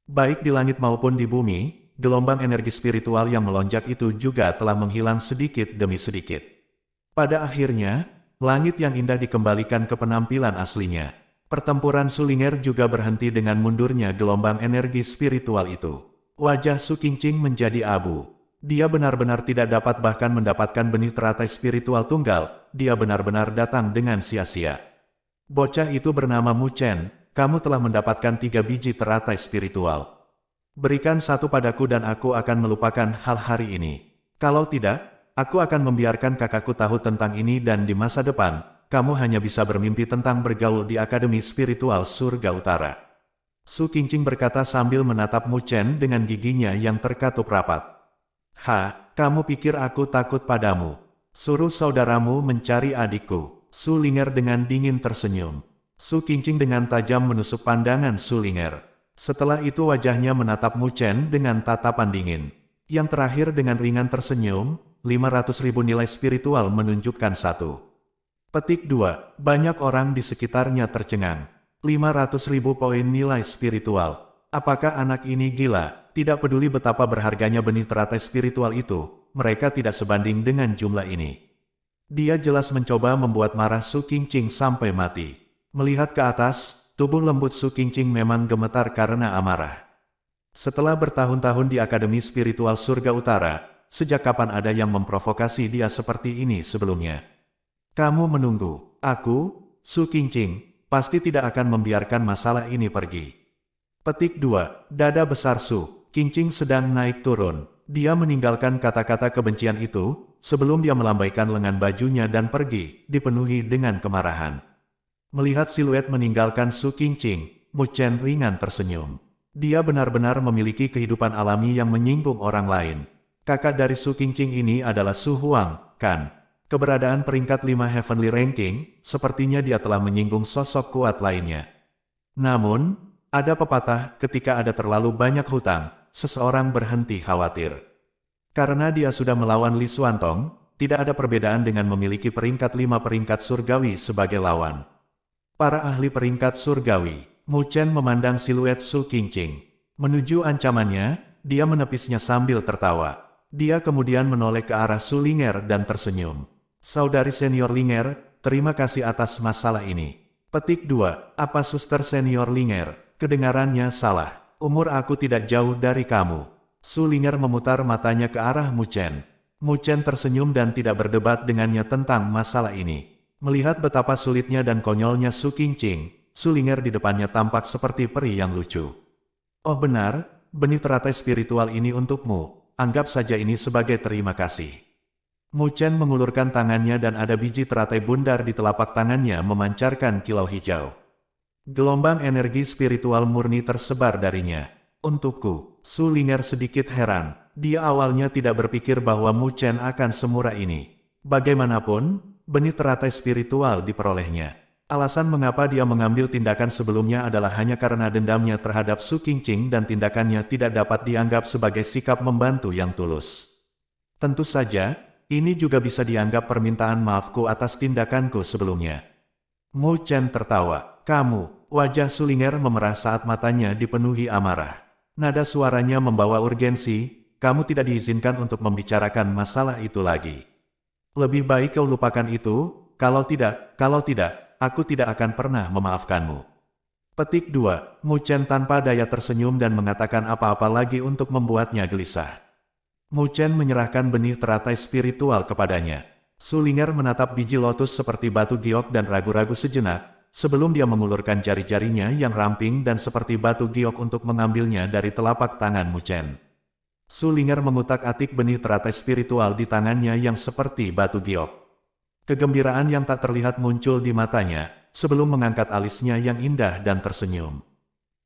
Baik di langit maupun di bumi, gelombang energi spiritual yang melonjak itu juga telah menghilang sedikit demi sedikit. Pada akhirnya, langit yang indah dikembalikan ke penampilan aslinya. Pertempuran Su Ling'er juga berhenti dengan mundurnya gelombang energi spiritual itu. Wajah Su Qingqing menjadi abu. Dia benar-benar tidak dapat bahkan mendapatkan benih teratai spiritual tunggal, dia benar-benar datang dengan sia-sia. Bocah itu bernama Mu Chen, kamu telah mendapatkan 3 biji teratai spiritual. Berikan satu padaku dan aku akan melupakan hal hari ini. Kalau tidak, aku akan membiarkan kakakku tahu tentang ini dan di masa depan, kamu hanya bisa bermimpi tentang bergaul di Akademi Spiritual Surga Utara. Su Qingqing berkata sambil menatap Mu Chen dengan giginya yang terkatup rapat. kamu pikir aku takut padamu? Suruh saudaramu mencari adikku. Su Ling'er dengan dingin tersenyum. Su Qingqing dengan tajam menusuk pandangan Su Ling'er. Setelah itu wajahnya menatap Mu Chen dengan tatapan dingin. Yang terakhir dengan ringan tersenyum, 500.000 nilai spiritual menunjukkan 1. Petik 2. Banyak orang di sekitarnya tercengang. 500.000 poin nilai spiritual. Apakah anak ini gila? Tidak peduli betapa berharganya benih teratai spiritual itu, mereka tidak sebanding dengan jumlah ini. Dia jelas mencoba membuat marah Su Qingqing sampai mati. Melihat ke atas, tubuh lembut Su Qingqing memang gemetar karena amarah. Setelah bertahun-tahun di Akademi Spiritual Surga Utara, sejak kapan ada yang memprovokasi dia seperti ini sebelumnya? Kamu menunggu, aku, Su Qingqing, pasti tidak akan membiarkan masalah ini pergi. Petik 2. Dada besar Su Qingqing sedang naik turun. Dia meninggalkan kata-kata kebencian itu, sebelum dia melambaikan lengan bajunya dan pergi, dipenuhi dengan kemarahan. Melihat siluet meninggalkan Su Qingqing, Mu Chen ringan tersenyum. Dia benar-benar memiliki kehidupan alami yang menyinggung orang lain. Kakak dari Su Qingqing ini adalah Su Huang, kan? Keberadaan peringkat 5 Heavenly Ranking, sepertinya dia telah menyinggung sosok kuat lainnya. Namun, ada pepatah, ketika ada terlalu banyak hutang, seseorang berhenti khawatir. Karena dia sudah melawan Li Xuantong, tidak ada perbedaan dengan memiliki peringkat 5 peringkat surgawi sebagai lawan. Para ahli peringkat surgawi, Mu Chen memandang siluet Su Qingqing. Menuju ancamannya, dia menepisnya sambil tertawa. Dia kemudian menoleh ke arah Su Ling'er dan tersenyum. Saudari senior Ling'er, terima kasih atas masalah ini. Petik 2. Apa suster senior Ling'er? Kedengarannya salah. Umur aku tidak jauh dari kamu. Su Ling'er memutar matanya ke arah Mu Chen. Mu Chen tersenyum dan tidak berdebat dengannya tentang masalah ini. Melihat betapa sulitnya dan konyolnya Su Qingqing, Su Ling'er di depannya tampak seperti peri yang lucu. Oh benar, benih teratai spiritual ini untukmu. Anggap saja ini sebagai terima kasih. Mu Chen mengulurkan tangannya dan ada biji teratai bundar di telapak tangannya memancarkan kilau hijau. Gelombang energi spiritual murni tersebar darinya. Untukku, Su Ling'er sedikit heran. Dia awalnya tidak berpikir bahwa Mu Chen akan semurah ini. Bagaimanapun, benih teratai spiritual diperolehnya. Alasan mengapa dia mengambil tindakan sebelumnya adalah hanya karena dendamnya terhadap Su Qingqing dan tindakannya tidak dapat dianggap sebagai sikap membantu yang tulus. Tentu saja, ini juga bisa dianggap permintaan maafku atas tindakanku sebelumnya. Mu Chen tertawa. Kamu, wajah Su Ling'er memerah saat matanya dipenuhi amarah. Nada suaranya membawa urgensi, kamu tidak diizinkan untuk membicarakan masalah itu lagi. Lebih baik kau lupakan itu, kalau tidak, aku tidak akan pernah memaafkanmu. Petik 2. Mu Chen tanpa daya tersenyum dan mengatakan apa-apa lagi untuk membuatnya gelisah. Mu Chen menyerahkan benih teratai spiritual kepadanya. Su Ling'er menatap biji lotus seperti batu giok dan ragu-ragu sejenak, sebelum dia mengulurkan jari-jarinya yang ramping dan seperti batu giok untuk mengambilnya dari telapak tangan Mu Chen. Su Ling'er mengutak-atik benih teratai spiritual di tangannya yang seperti batu giok. Kegembiraan yang tak terlihat muncul di matanya, sebelum mengangkat alisnya yang indah dan tersenyum.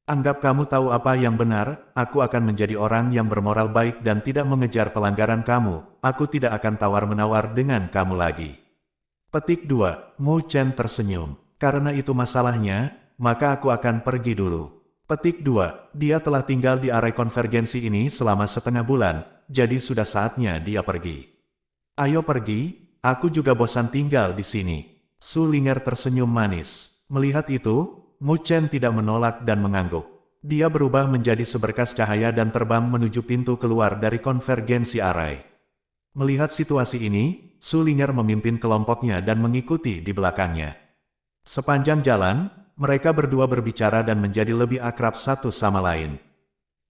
Anggap kamu tahu apa yang benar, aku akan menjadi orang yang bermoral baik dan tidak mengejar pelanggaran kamu, aku tidak akan tawar-menawar dengan kamu lagi. Petik 2. Mu Chen tersenyum. Karena itu masalahnya, maka aku akan pergi dulu. Petik 2. Dia telah tinggal di area konvergensi ini selama setengah bulan, jadi sudah saatnya dia pergi. Ayo pergi, aku juga bosan tinggal di sini. Su Ling'er tersenyum manis. Melihat itu, Mu Chen tidak menolak dan mengangguk. Dia berubah menjadi seberkas cahaya dan terbang menuju pintu keluar dari konvergensi area. Melihat situasi ini, Su Ling'er memimpin kelompoknya dan mengikuti di belakangnya. Sepanjang jalan, mereka berdua berbicara dan menjadi lebih akrab satu sama lain.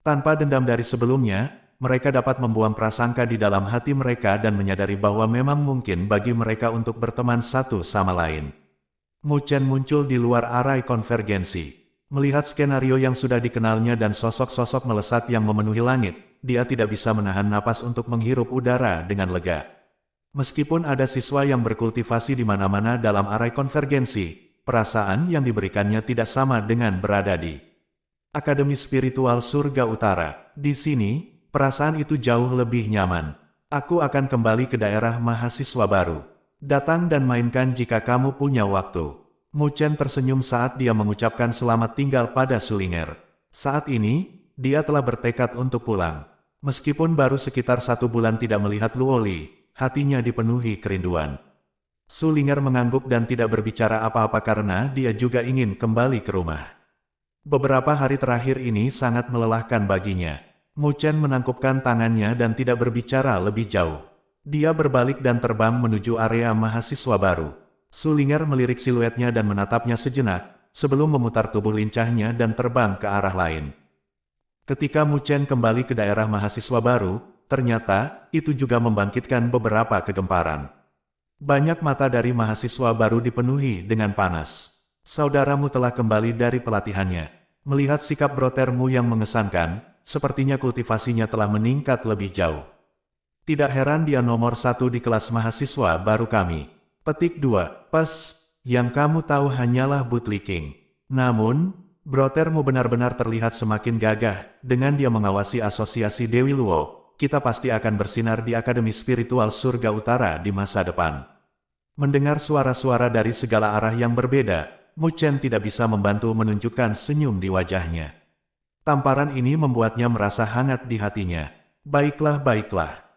Tanpa dendam dari sebelumnya, mereka dapat membuang prasangka di dalam hati mereka dan menyadari bahwa memang mungkin bagi mereka untuk berteman satu sama lain. Mu Chen muncul di luar area konvergensi. Melihat skenario yang sudah dikenalnya dan sosok-sosok melesat yang memenuhi langit, dia tidak bisa menahan napas untuk menghirup udara dengan lega. Meskipun ada siswa yang berkultivasi di mana-mana dalam area konvergensi, perasaan yang diberikannya tidak sama dengan berada di Akademi Spiritual Surga Utara. Di sini, perasaan itu jauh lebih nyaman. Aku akan kembali ke daerah mahasiswa baru. Datang dan mainkan jika kamu punya waktu. Mu Chen tersenyum saat dia mengucapkan selamat tinggal pada Sulinger. Saat ini, dia telah bertekad untuk pulang. Meskipun baru sekitar 1 bulan tidak melihat Luo Li, hatinya dipenuhi kerinduan. Sulinger mengangguk dan tidak berbicara apa-apa karena dia juga ingin kembali ke rumah. Beberapa hari terakhir ini sangat melelahkan baginya. Mu Chen menangkupkan tangannya dan tidak berbicara lebih jauh. Dia berbalik dan terbang menuju area mahasiswa baru. Sulinger melirik siluetnya dan menatapnya sejenak, sebelum memutar tubuh lincahnya dan terbang ke arah lain. Ketika Mu Chen kembali ke daerah mahasiswa baru, ternyata itu juga membangkitkan beberapa kegemparan. Banyak mata dari mahasiswa baru dipenuhi dengan panas. Saudaramu telah kembali dari pelatihannya. Melihat sikap brotermu yang mengesankan, sepertinya kultivasinya telah meningkat lebih jauh. Tidak heran dia nomor 1 di kelas mahasiswa baru kami. Petik 2. Yang kamu tahu hanyalah bootlicking. Namun, brotermu benar-benar terlihat semakin gagah. Dengan dia mengawasi asosiasi Dewi Luo, kita pasti akan bersinar di Akademi Spiritual Surga Utara di masa depan. Mendengar suara-suara dari segala arah yang berbeda, Mu Chen tidak bisa membantu menunjukkan senyum di wajahnya. Tamparan ini membuatnya merasa hangat di hatinya. Baiklah,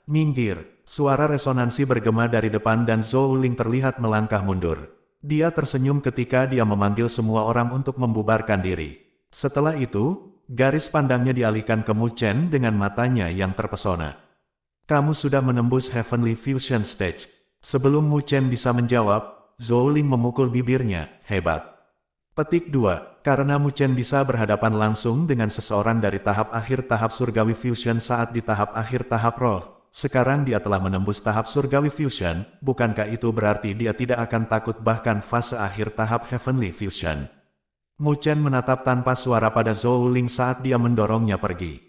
minggir. Suara resonansi bergema dari depan dan Zhou Ling terlihat melangkah mundur. Dia tersenyum ketika dia memanggil semua orang untuk membubarkan diri. Setelah itu, garis pandangnya dialihkan ke Mu Chen dengan matanya yang terpesona. Kamu sudah menembus Heavenly Fusion Stage. Sebelum Mu Chen bisa menjawab, Zhou Ling memukul bibirnya, hebat. Petik 2. Karena Mu Chen bisa berhadapan langsung dengan seseorang dari tahap akhir tahap Surgawi Fusion saat di tahap akhir tahap roh. Sekarang dia telah menembus tahap Surgawi Fusion, bukankah itu berarti dia tidak akan takut bahkan fase akhir tahap Heavenly Fusion? Mu Chen menatap tanpa suara pada Zhou Ling saat dia mendorongnya pergi.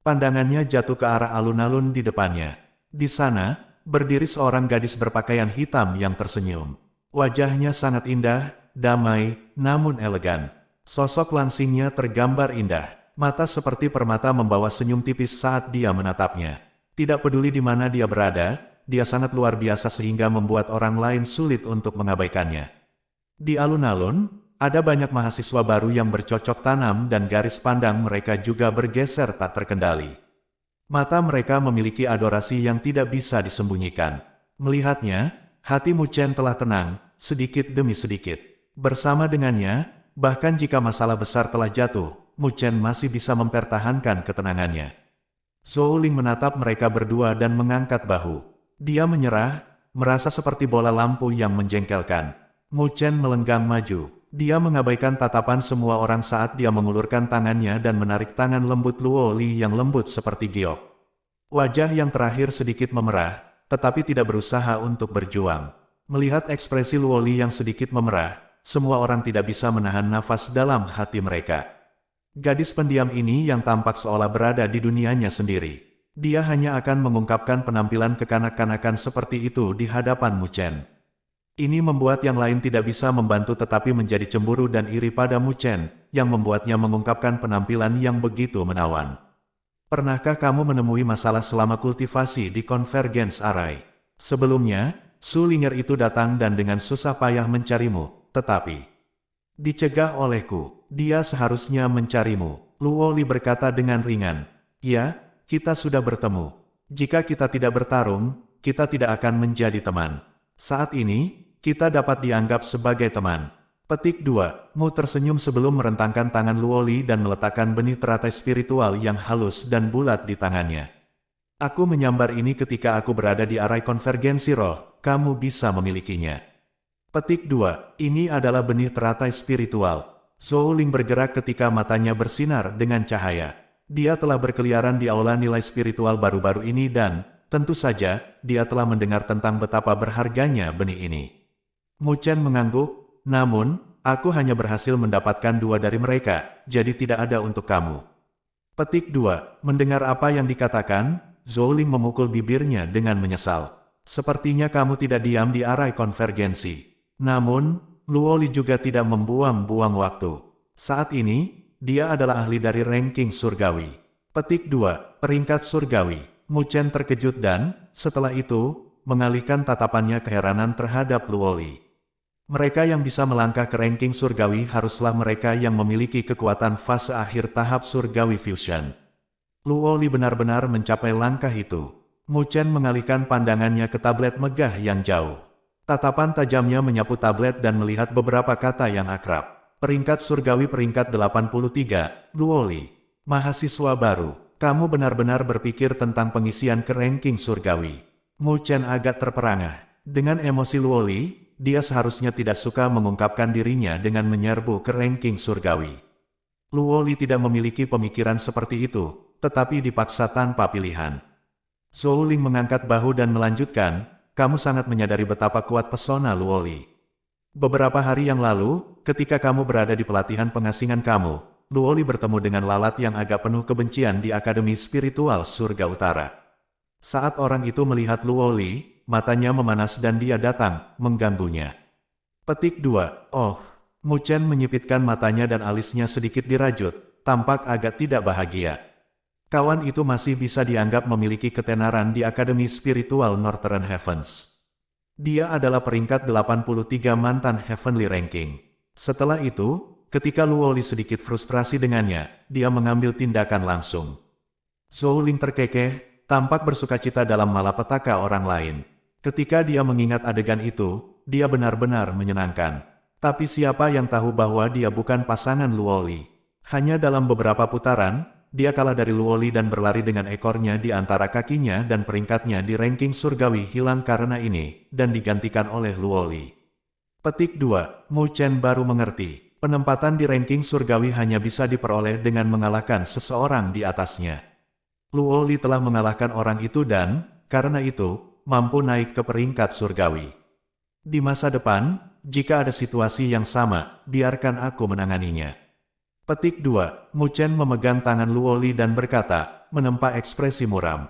Pandangannya jatuh ke arah alun-alun di depannya. Di sana, berdiri seorang gadis berpakaian hitam yang tersenyum. Wajahnya sangat indah, damai, namun elegan. Sosok langsingnya tergambar indah. Mata seperti permata membawa senyum tipis saat dia menatapnya. Tidak peduli di mana dia berada, dia sangat luar biasa sehingga membuat orang lain sulit untuk mengabaikannya. Di alun-alun, ada banyak mahasiswa baru yang bercocok tanam dan garis pandang mereka juga bergeser tak terkendali. Mata mereka memiliki adorasi yang tidak bisa disembunyikan. Melihatnya, hati Mu Chen telah tenang, sedikit demi sedikit. Bersama dengannya, bahkan jika masalah besar telah jatuh, Mu Chen masih bisa mempertahankan ketenangannya. Zhou Ling menatap mereka berdua dan mengangkat bahu. Dia menyerah, merasa seperti bola lampu yang menjengkelkan. Mu Chen melenggang maju. Dia mengabaikan tatapan semua orang saat dia mengulurkan tangannya dan menarik tangan lembut Luo Li yang lembut seperti giok. Wajah yang terakhir sedikit memerah, tetapi tidak berusaha untuk berjuang. Melihat ekspresi Luo Li yang sedikit memerah, semua orang tidak bisa menahan nafas dalam hati mereka. Gadis pendiam ini yang tampak seolah berada di dunianya sendiri. Dia hanya akan mengungkapkan penampilan kekanak-kanakan seperti itu di hadapan Mu Chen. Ini membuat yang lain tidak bisa membantu tetapi menjadi cemburu dan iri pada Mu Chen, yang membuatnya mengungkapkan penampilan yang begitu menawan. Pernahkah kamu menemui masalah selama kultivasi di Convergence Array? Sebelumnya, Sulinger itu datang dan dengan susah payah mencarimu, tetapi dicegah olehku. Dia seharusnya mencarimu. Luo Li berkata dengan ringan. Ya, kita sudah bertemu. Jika kita tidak bertarung, kita tidak akan menjadi teman. Saat ini, kita dapat dianggap sebagai teman. Petik 2. Mu tersenyum sebelum merentangkan tangan Luo Li dan meletakkan benih teratai spiritual yang halus dan bulat di tangannya. Aku menyambar ini ketika aku berada di arai konvergensi roh. Kamu bisa memilikinya. Petik 2. Ini adalah benih teratai spiritual. Zhou Ling bergerak ketika matanya bersinar dengan cahaya. Dia telah berkeliaran di aula nilai spiritual baru-baru ini dan, tentu saja, dia telah mendengar tentang betapa berharganya benih ini. Mu Chen mengangguk, namun, aku hanya berhasil mendapatkan 2 dari mereka, jadi tidak ada untuk kamu. Petik 2. Mendengar apa yang dikatakan, Zhou Ling memukul bibirnya dengan menyesal. Sepertinya kamu tidak diam di arai konvergensi. Namun, Luo Li juga tidak membuang-buang waktu. Saat ini, dia adalah ahli dari ranking surgawi. Petik 2. Peringkat surgawi. Mu Chen terkejut dan, setelah itu, mengalihkan tatapannya keheranan terhadap Luoli. Mereka yang bisa melangkah ke ranking surgawi haruslah mereka yang memiliki kekuatan fase akhir tahap surgawi fusion. Luoli benar-benar mencapai langkah itu. Mu Chen mengalihkan pandangannya ke tablet megah yang jauh. Tatapan tajamnya menyapu tablet dan melihat beberapa kata yang akrab. Peringkat surgawi peringkat 83, Luoli. Mahasiswa baru, kamu benar-benar berpikir tentang pengisian ke ranking surgawi. Mu Chen agak terperangah. Dengan emosi Luoli, dia seharusnya tidak suka mengungkapkan dirinya dengan menyerbu ke ranking surgawi. Luoli tidak memiliki pemikiran seperti itu, tetapi dipaksa tanpa pilihan. Zhou Ling mengangkat bahu dan melanjutkan, kamu sangat menyadari betapa kuat pesona Luoli. Beberapa hari yang lalu, ketika kamu berada di pelatihan pengasingan kamu, Luoli bertemu dengan lalat yang agak penuh kebencian di Akademi Spiritual Surga Utara. Saat orang itu melihat Luoli, matanya memanas dan dia datang, mengganggunya. Petik 2. Oh, Mu Chen menyipitkan matanya dan alisnya sedikit dirajut, tampak agak tidak bahagia. Kawan itu masih bisa dianggap memiliki ketenaran di Akademi Spiritual Northern Heavens. Dia adalah peringkat 83 mantan Heavenly Ranking. Setelah itu, ketika Luoli sedikit frustrasi dengannya, dia mengambil tindakan langsung. Zhou Ling terkekeh, tampak bersukacita dalam malapetaka orang lain. Ketika dia mengingat adegan itu, dia benar-benar menyenangkan. Tapi siapa yang tahu bahwa dia bukan pasangan Luoli? Hanya dalam beberapa putaran, dia kalah dari Luoli dan berlari dengan ekornya di antara kakinya dan peringkatnya di ranking surgawi hilang karena ini, dan digantikan oleh Luoli. Petik 2. Mu Chen baru mengerti, penempatan di ranking surgawi hanya bisa diperoleh dengan mengalahkan seseorang di atasnya. Luoli telah mengalahkan orang itu dan, karena itu, mampu naik ke peringkat surgawi. Di masa depan, jika ada situasi yang sama, biarkan aku menanganinya. Petik 2. Mu Chen memegang tangan Luoli dan berkata, menempa ekspresi muram.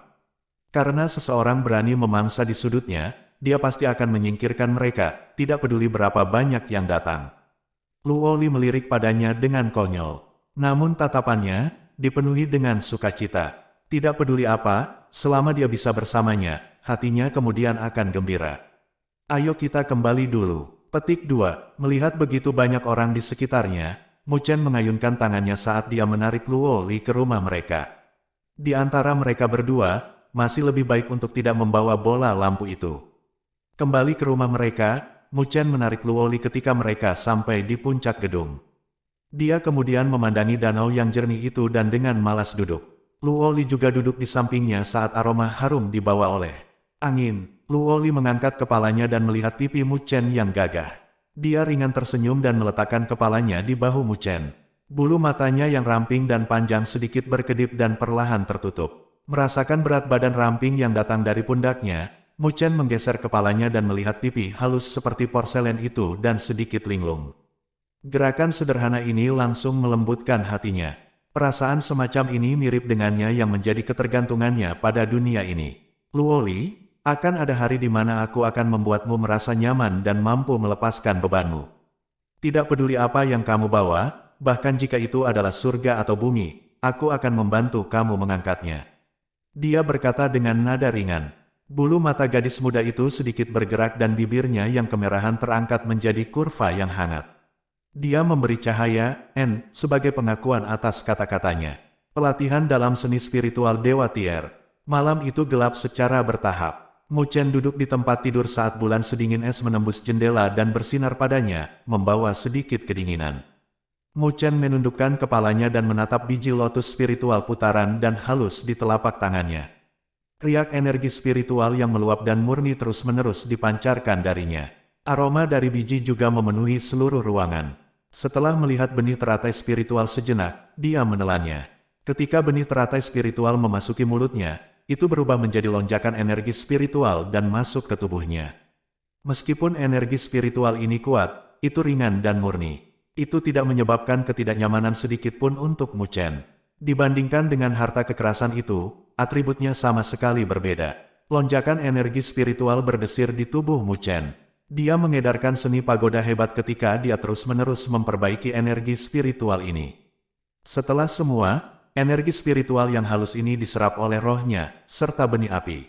Karena seseorang berani memangsa di sudutnya, dia pasti akan menyingkirkan mereka, tidak peduli berapa banyak yang datang. Luoli melirik padanya dengan konyol. Namun tatapannya, dipenuhi dengan sukacita. Tidak peduli apa, selama dia bisa bersamanya, hatinya kemudian akan gembira. Ayo kita kembali dulu. Petik 2. Melihat begitu banyak orang di sekitarnya, Mu Chen mengayunkan tangannya saat dia menarik Luoli ke rumah mereka. Di antara mereka berdua, masih lebih baik untuk tidak membawa bola lampu itu. Kembali ke rumah mereka, Mu Chen menarik Luoli ketika mereka sampai di puncak gedung. Dia kemudian memandangi danau yang jernih itu dan dengan malas duduk. Luoli juga duduk di sampingnya saat aroma harum dibawa oleh angin. Luoli mengangkat kepalanya dan melihat pipi Mu Chen yang gagah. Dia ringan tersenyum dan meletakkan kepalanya di bahu Mu Chen. Bulu matanya yang ramping dan panjang sedikit berkedip dan perlahan tertutup. Merasakan berat badan ramping yang datang dari pundaknya, Mu Chen menggeser kepalanya dan melihat pipi halus seperti porselen itu dan sedikit linglung. Gerakan sederhana ini langsung melembutkan hatinya. Perasaan semacam ini mirip dengannya yang menjadi ketergantungannya pada dunia ini. Luoli, akan ada hari di mana aku akan membuatmu merasa nyaman dan mampu melepaskan bebanmu. Tidak peduli apa yang kamu bawa, bahkan jika itu adalah surga atau bumi, aku akan membantu kamu mengangkatnya. Dia berkata dengan nada ringan. Bulu mata gadis muda itu sedikit bergerak dan bibirnya yang kemerahan terangkat menjadi kurva yang hangat. Dia memberi cahaya, sebagai pengakuan atas kata-katanya. Pelatihan dalam seni spiritual Dewa Tier. Malam itu gelap secara bertahap. Mu Chen duduk di tempat tidur saat bulan sedingin es menembus jendela dan bersinar padanya, membawa sedikit kedinginan. Mu Chen menundukkan kepalanya dan menatap biji lotus spiritual putaran dan halus di telapak tangannya. Riak energi spiritual yang meluap dan murni terus-menerus dipancarkan darinya. Aroma dari biji juga memenuhi seluruh ruangan. Setelah melihat benih teratai spiritual sejenak, dia menelannya. Ketika benih teratai spiritual memasuki mulutnya, itu berubah menjadi lonjakan energi spiritual dan masuk ke tubuhnya. Meskipun energi spiritual ini kuat, itu ringan dan murni. Itu tidak menyebabkan ketidaknyamanan sedikit pun untuk Mu Chen. Dibandingkan dengan harta kekerasan itu, atributnya sama sekali berbeda. Lonjakan energi spiritual berdesir di tubuh Mu Chen. Dia mengedarkan seni pagoda hebat ketika dia terus-menerus memperbaiki energi spiritual ini. Setelah semua, energi spiritual yang halus ini diserap oleh rohnya, serta benih api.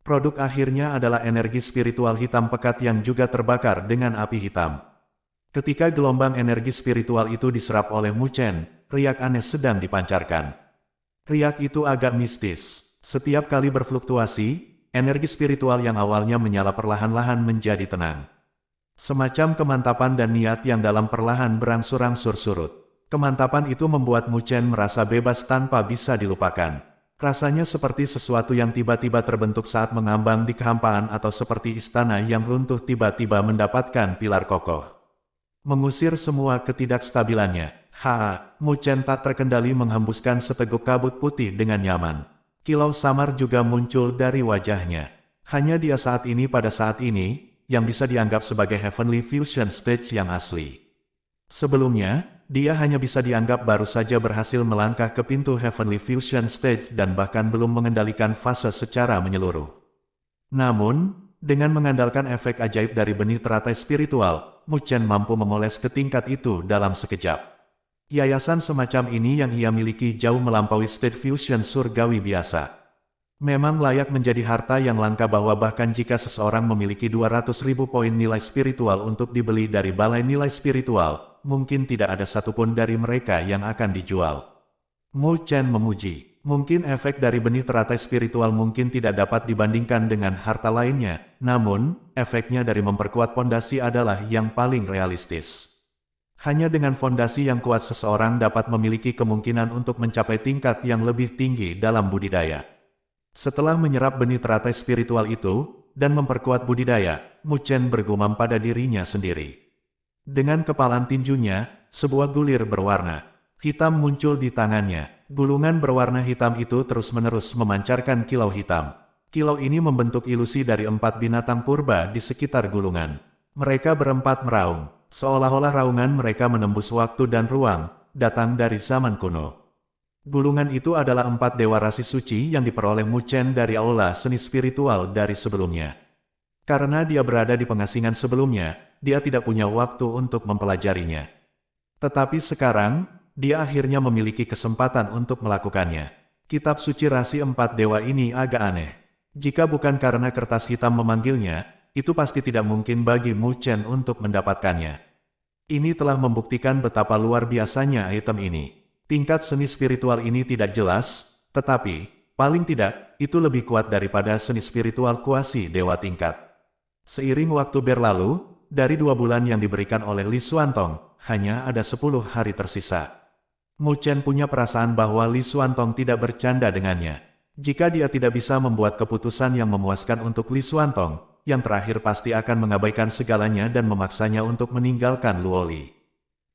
Produk akhirnya adalah energi spiritual hitam pekat yang juga terbakar dengan api hitam. Ketika gelombang energi spiritual itu diserap oleh Mu Chen, riak aneh sedang dipancarkan. Riak itu agak mistis. Setiap kali berfluktuasi, energi spiritual yang awalnya menyala perlahan-lahan menjadi tenang. Semacam kemantapan dan niat yang dalam perlahan berangsur-angsur surut. Kemantapan itu membuat Mu Chen merasa bebas tanpa bisa dilupakan. Rasanya seperti sesuatu yang tiba-tiba terbentuk saat mengambang di kehampaan atau seperti istana yang runtuh tiba-tiba mendapatkan pilar kokoh. Mengusir semua ketidakstabilannya. Mu Chen tak terkendali menghembuskan seteguk kabut putih dengan nyaman. Kilau samar juga muncul dari wajahnya. Hanya dia saat ini pada saat ini, yang bisa dianggap sebagai Heavenly Fusion Stage yang asli. Sebelumnya, dia hanya bisa dianggap baru saja berhasil melangkah ke pintu Heavenly Fusion Stage dan bahkan belum mengendalikan fase secara menyeluruh. Namun, dengan mengandalkan efek ajaib dari benih teratai spiritual, Mu Chen mampu memoles ke tingkat itu dalam sekejap. Yayasan semacam ini yang ia miliki jauh melampaui state fusion surgawi biasa. Memang layak menjadi harta yang langka bahwa bahkan jika seseorang memiliki 200.000 poin nilai spiritual untuk dibeli dari balai nilai spiritual, mungkin tidak ada satupun dari mereka yang akan dijual. Mu Chen memuji. Mungkin efek dari benih teratai spiritual mungkin tidak dapat dibandingkan dengan harta lainnya, namun, efeknya dari memperkuat fondasi adalah yang paling realistis. Hanya dengan fondasi yang kuat seseorang dapat memiliki kemungkinan untuk mencapai tingkat yang lebih tinggi dalam budidaya. Setelah menyerap benih teratai spiritual itu, dan memperkuat budidaya, Mu Chen bergumam pada dirinya sendiri. Dengan kepalan tinjunya, sebuah gulir berwarna hitam muncul di tangannya. Gulungan berwarna hitam itu terus-menerus memancarkan kilau hitam. Kilau ini membentuk ilusi dari 4 binatang purba di sekitar gulungan. Mereka berempat meraung, seolah-olah raungan mereka menembus waktu dan ruang, datang dari zaman kuno. Gulungan itu adalah 4 dewa rasi suci yang diperoleh Mu Chen dari aula seni spiritual dari sebelumnya. Karena dia berada di pengasingan sebelumnya, dia tidak punya waktu untuk mempelajarinya. Tetapi sekarang, dia akhirnya memiliki kesempatan untuk melakukannya. Kitab suci rasi 4 dewa ini agak aneh. Jika bukan karena kertas hitam memanggilnya, itu pasti tidak mungkin bagi Mu Chen untuk mendapatkannya. Ini telah membuktikan betapa luar biasanya item ini. Tingkat seni spiritual ini tidak jelas, tetapi, paling tidak, itu lebih kuat daripada seni spiritual kuasi dewa tingkat. Seiring waktu berlalu, dari 2 bulan yang diberikan oleh Li Xuantong, hanya ada 10 hari tersisa. Mu Chen punya perasaan bahwa Li Xuantong tidak bercanda dengannya. Jika dia tidak bisa membuat keputusan yang memuaskan untuk Li Xuantong, yang terakhir pasti akan mengabaikan segalanya dan memaksanya untuk meninggalkan Luoli.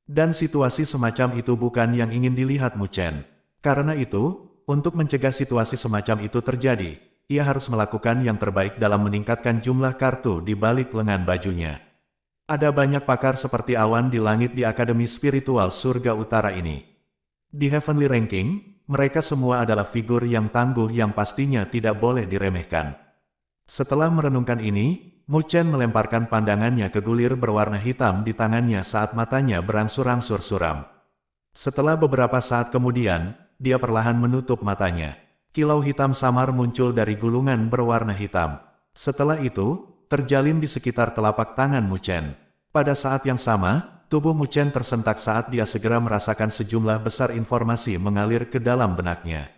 Dan situasi semacam itu bukan yang ingin dilihat Mu Chen. Karena itu, untuk mencegah situasi semacam itu terjadi, ia harus melakukan yang terbaik dalam meningkatkan jumlah kartu di balik lengan bajunya. Ada banyak pakar seperti awan di langit di Akademi Spiritual Surga Utara ini. Di Heavenly Ranking, mereka semua adalah figur yang tangguh yang pastinya tidak boleh diremehkan. Setelah merenungkan ini, Mu Chen melemparkan pandangannya ke gulir berwarna hitam di tangannya saat matanya berangsur-angsur suram. Setelah beberapa saat kemudian, dia perlahan menutup matanya. Kilau hitam samar muncul dari gulungan berwarna hitam. Setelah itu, terjalin di sekitar telapak tangan Mu Chen. Pada saat yang sama, tubuh Mu Chen tersentak saat dia segera merasakan sejumlah besar informasi mengalir ke dalam benaknya.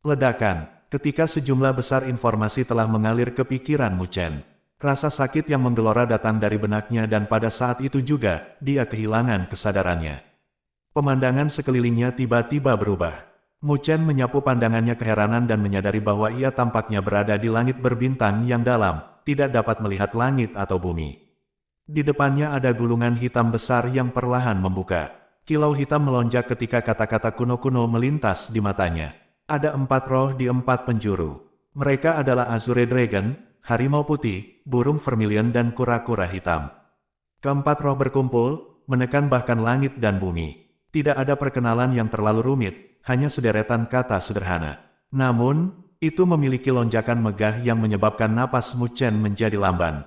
Ledakan, ketika sejumlah besar informasi telah mengalir ke pikiran Mu Chen. Rasa sakit yang menggelora datang dari benaknya dan pada saat itu juga, dia kehilangan kesadarannya. Pemandangan sekelilingnya tiba-tiba berubah. Mu Chen menyapu pandangannya keheranan dan menyadari bahwa ia tampaknya berada di langit berbintang yang dalam, tidak dapat melihat langit atau bumi. Di depannya ada gulungan hitam besar yang perlahan membuka. Kilau hitam melonjak ketika kata-kata kuno-kuno melintas di matanya. Ada 4 roh di 4 penjuru. Mereka adalah Azure Dragon, harimau putih, burung vermilion dan kura-kura hitam. Keempat roh berkumpul, menekan bahkan langit dan bumi. Tidak ada perkenalan yang terlalu rumit, hanya sederetan kata sederhana. Namun, itu memiliki lonjakan megah yang menyebabkan napas Mu Chen menjadi lamban.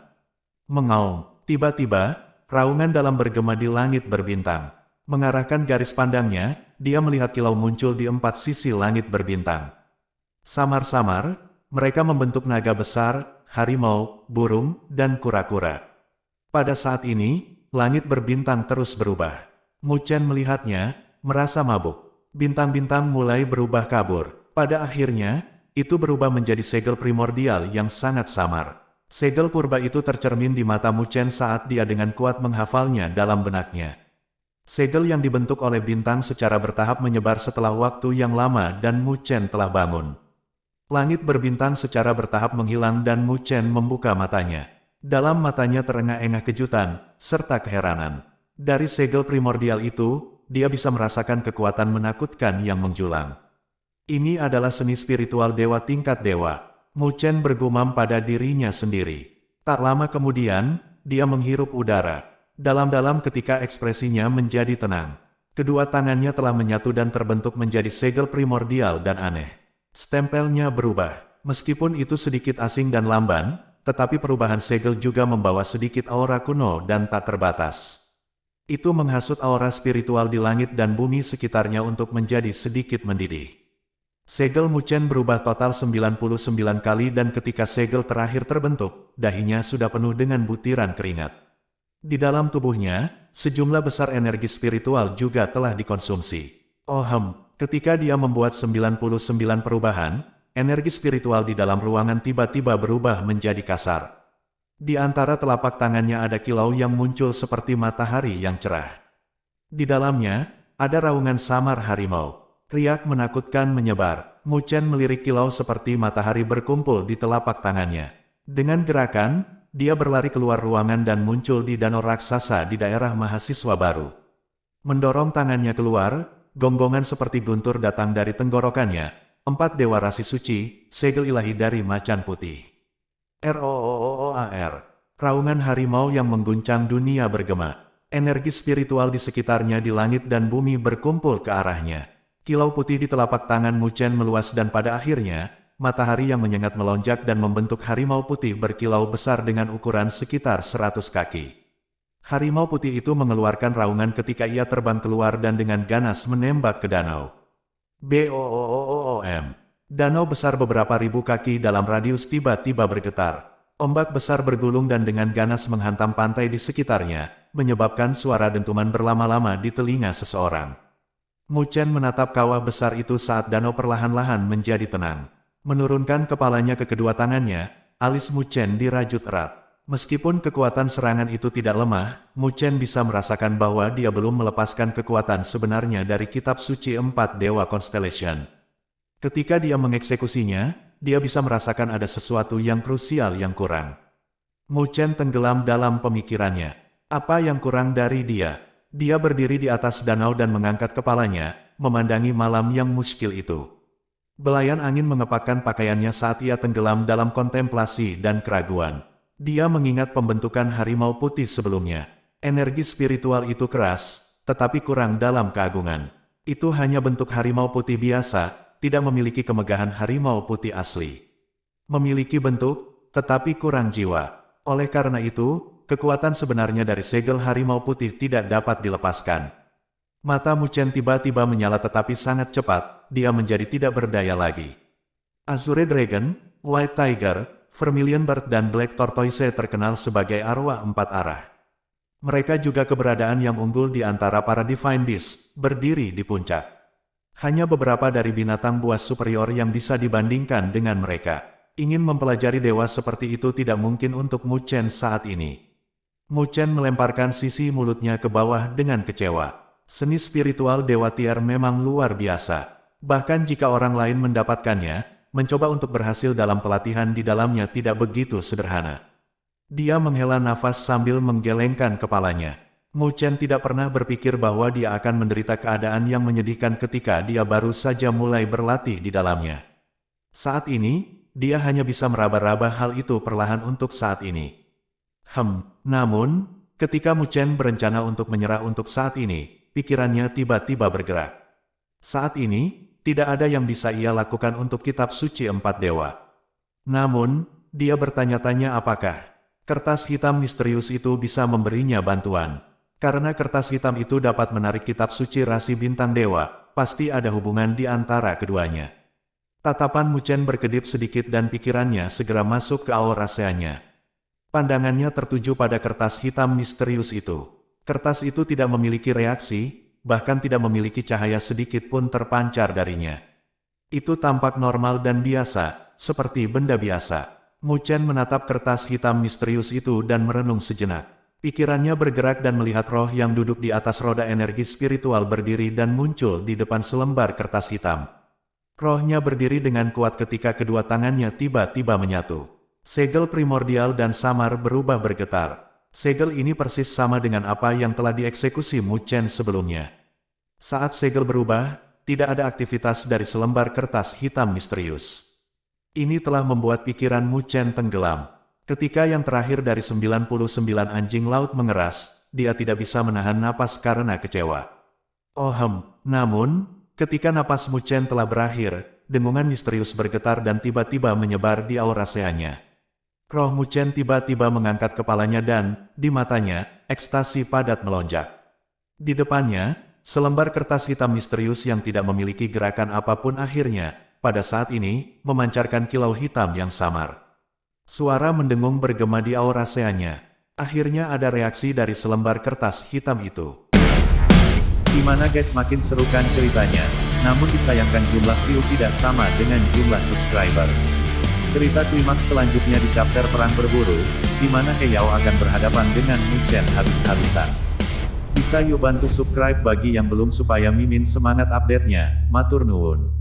Mengaum, tiba-tiba, raungan dalam bergema di langit berbintang. Mengarahkan garis pandangnya, dia melihat kilau muncul di 4 sisi langit berbintang. Samar-samar, mereka membentuk naga besar, harimau, burung, dan kura-kura. Pada saat ini, langit berbintang terus berubah. Mu Chen melihatnya, merasa mabuk. Bintang-bintang mulai berubah kabur. Pada akhirnya, itu berubah menjadi segel primordial yang sangat samar. Segel purba itu tercermin di mata Mu Chen saat dia dengan kuat menghafalnya dalam benaknya. Segel yang dibentuk oleh bintang secara bertahap menyebar setelah waktu yang lama dan Mu Chen telah bangun. Langit berbintang secara bertahap menghilang dan Mu Chen membuka matanya. Dalam matanya terengah-engah kejutan, serta keheranan. Dari segel primordial itu, dia bisa merasakan kekuatan menakutkan yang menjulang. Ini adalah seni spiritual dewa tingkat dewa. Mu Chen bergumam pada dirinya sendiri. Tak lama kemudian, dia menghirup udara. Dalam-dalam ketika ekspresinya menjadi tenang. Kedua tangannya telah menyatu dan terbentuk menjadi segel primordial dan aneh. Stempelnya berubah. Meskipun itu sedikit asing dan lamban, tetapi perubahan segel juga membawa sedikit aura kuno dan tak terbatas. Itu menghasut aura spiritual di langit dan bumi sekitarnya untuk menjadi sedikit mendidih. Segel Mu Chen berubah total 99 kali dan ketika segel terakhir terbentuk, dahinya sudah penuh dengan butiran keringat. Di dalam tubuhnya, sejumlah besar energi spiritual juga telah dikonsumsi. Ketika dia membuat 99 perubahan, energi spiritual di dalam ruangan tiba-tiba berubah menjadi kasar. Di antara telapak tangannya ada kilau yang muncul seperti matahari yang cerah. Di dalamnya, ada raungan samar harimau. Riak menakutkan menyebar. Mu Chen melirik kilau seperti matahari berkumpul di telapak tangannya. Dengan gerakan, dia berlari keluar ruangan dan muncul di danau raksasa di daerah mahasiswa baru. Mendorong tangannya keluar, gonggongan seperti guntur datang dari tenggorokannya. 4 dewa rasi suci, segel ilahi dari macan putih. Roar. Raungan harimau yang mengguncang dunia bergema. Energi spiritual di sekitarnya di langit dan bumi berkumpul ke arahnya. Kilau putih di telapak tangan Mu Chen meluas dan pada akhirnya, matahari yang menyengat melonjak dan membentuk harimau putih berkilau besar dengan ukuran sekitar 100 kaki. Harimau putih itu mengeluarkan raungan ketika ia terbang keluar dan dengan ganas menembak ke danau. Boom! Danau besar beberapa ribu kaki dalam radius tiba-tiba bergetar. Ombak besar bergulung dan dengan ganas menghantam pantai di sekitarnya, menyebabkan suara dentuman berlama-lama di telinga seseorang. Mu Chen menatap kawah besar itu saat danau perlahan-lahan menjadi tenang. Menurunkan kepalanya ke kedua tangannya, alis Mu Chen dirajut erat. Meskipun kekuatan serangan itu tidak lemah, Mu Chen bisa merasakan bahwa dia belum melepaskan kekuatan sebenarnya dari kitab suci 4 Dewa Constellation. Ketika dia mengeksekusinya, dia bisa merasakan ada sesuatu yang krusial yang kurang. Mu Chen tenggelam dalam pemikirannya. Apa yang kurang dari dia? Dia berdiri di atas danau dan mengangkat kepalanya, memandangi malam yang muskil itu. Belayan angin mengepakkan pakaiannya saat ia tenggelam dalam kontemplasi dan keraguan. Dia mengingat pembentukan harimau putih sebelumnya. Energi spiritual itu keras, tetapi kurang dalam keagungan. Itu hanya bentuk harimau putih biasa, tidak memiliki kemegahan harimau putih asli. Memiliki bentuk, tetapi kurang jiwa. Oleh karena itu, kekuatan sebenarnya dari segel harimau putih tidak dapat dilepaskan. Mata Mu Chen tiba-tiba menyala tetapi sangat cepat, dia menjadi tidak berdaya lagi. Azure Dragon, White Tiger, Vermilion Bird dan Black Tortoise terkenal sebagai arwah 4 arah. Mereka juga keberadaan yang unggul di antara para Divine Beasts, berdiri di puncak. Hanya beberapa dari binatang buas superior yang bisa dibandingkan dengan mereka. Ingin mempelajari dewa seperti itu tidak mungkin untuk Mu Chen saat ini. Mu Chen melemparkan sisi mulutnya ke bawah dengan kecewa. Seni spiritual Dewa Tier memang luar biasa. Bahkan jika orang lain mendapatkannya, mencoba untuk berhasil dalam pelatihan di dalamnya tidak begitu sederhana. Dia menghela nafas sambil menggelengkan kepalanya. Mu Chen tidak pernah berpikir bahwa dia akan menderita keadaan yang menyedihkan ketika dia baru saja mulai berlatih di dalamnya. Saat ini, dia hanya bisa meraba-raba hal itu perlahan untuk saat ini. Namun, ketika Mu Chen berencana untuk menyerah untuk saat ini, pikirannya tiba-tiba bergerak. Saat ini, tidak ada yang bisa ia lakukan untuk kitab suci 4 dewa. Namun, dia bertanya-tanya apakah kertas hitam misterius itu bisa memberinya bantuan. Karena kertas hitam itu dapat menarik kitab suci rasi bintang dewa, pasti ada hubungan di antara keduanya. Tatapan Mu Chen berkedip sedikit dan pikirannya segera masuk ke aurasanya. Pandangannya tertuju pada kertas hitam misterius itu. Kertas itu tidak memiliki reaksi, bahkan tidak memiliki cahaya sedikit pun terpancar darinya. Itu tampak normal dan biasa, seperti benda biasa. Mu Chen menatap kertas hitam misterius itu dan merenung sejenak. Pikirannya bergerak dan melihat roh yang duduk di atas roda energi spiritual berdiri dan muncul di depan selembar kertas hitam. Rohnya berdiri dengan kuat ketika kedua tangannya tiba-tiba menyatu. Segel primordial dan samar berubah bergetar. Segel ini persis sama dengan apa yang telah dieksekusi Mu Chen sebelumnya. Saat segel berubah, tidak ada aktivitas dari selembar kertas hitam misterius. Ini telah membuat pikiran Mu Chen tenggelam. Ketika yang terakhir dari 99 anjing laut mengeras, dia tidak bisa menahan napas karena kecewa. Namun, ketika napas Mu Chen telah berakhir, dengungan misterius bergetar dan tiba-tiba menyebar di auraseanya. Roh Mu Chen tiba-tiba mengangkat kepalanya dan, di matanya, ekstasi padat melonjak. Di depannya, selembar kertas hitam misterius yang tidak memiliki gerakan apapun akhirnya, pada saat ini, memancarkan kilau hitam yang samar. Suara mendengung bergema di auraseanya. Akhirnya ada reaksi dari selembar kertas hitam itu. Gimana guys, makin seru kan ceritanya? Namun disayangkan jumlah view tidak sama dengan jumlah subscriber. Cerita klimaks selanjutnya di chapter Perang Berburu, di mana He Yao akan berhadapan dengan Mu Chen habis-habisan. Bisa yuk bantu subscribe bagi yang belum supaya Mimin semangat update-nya. Matur nuwun.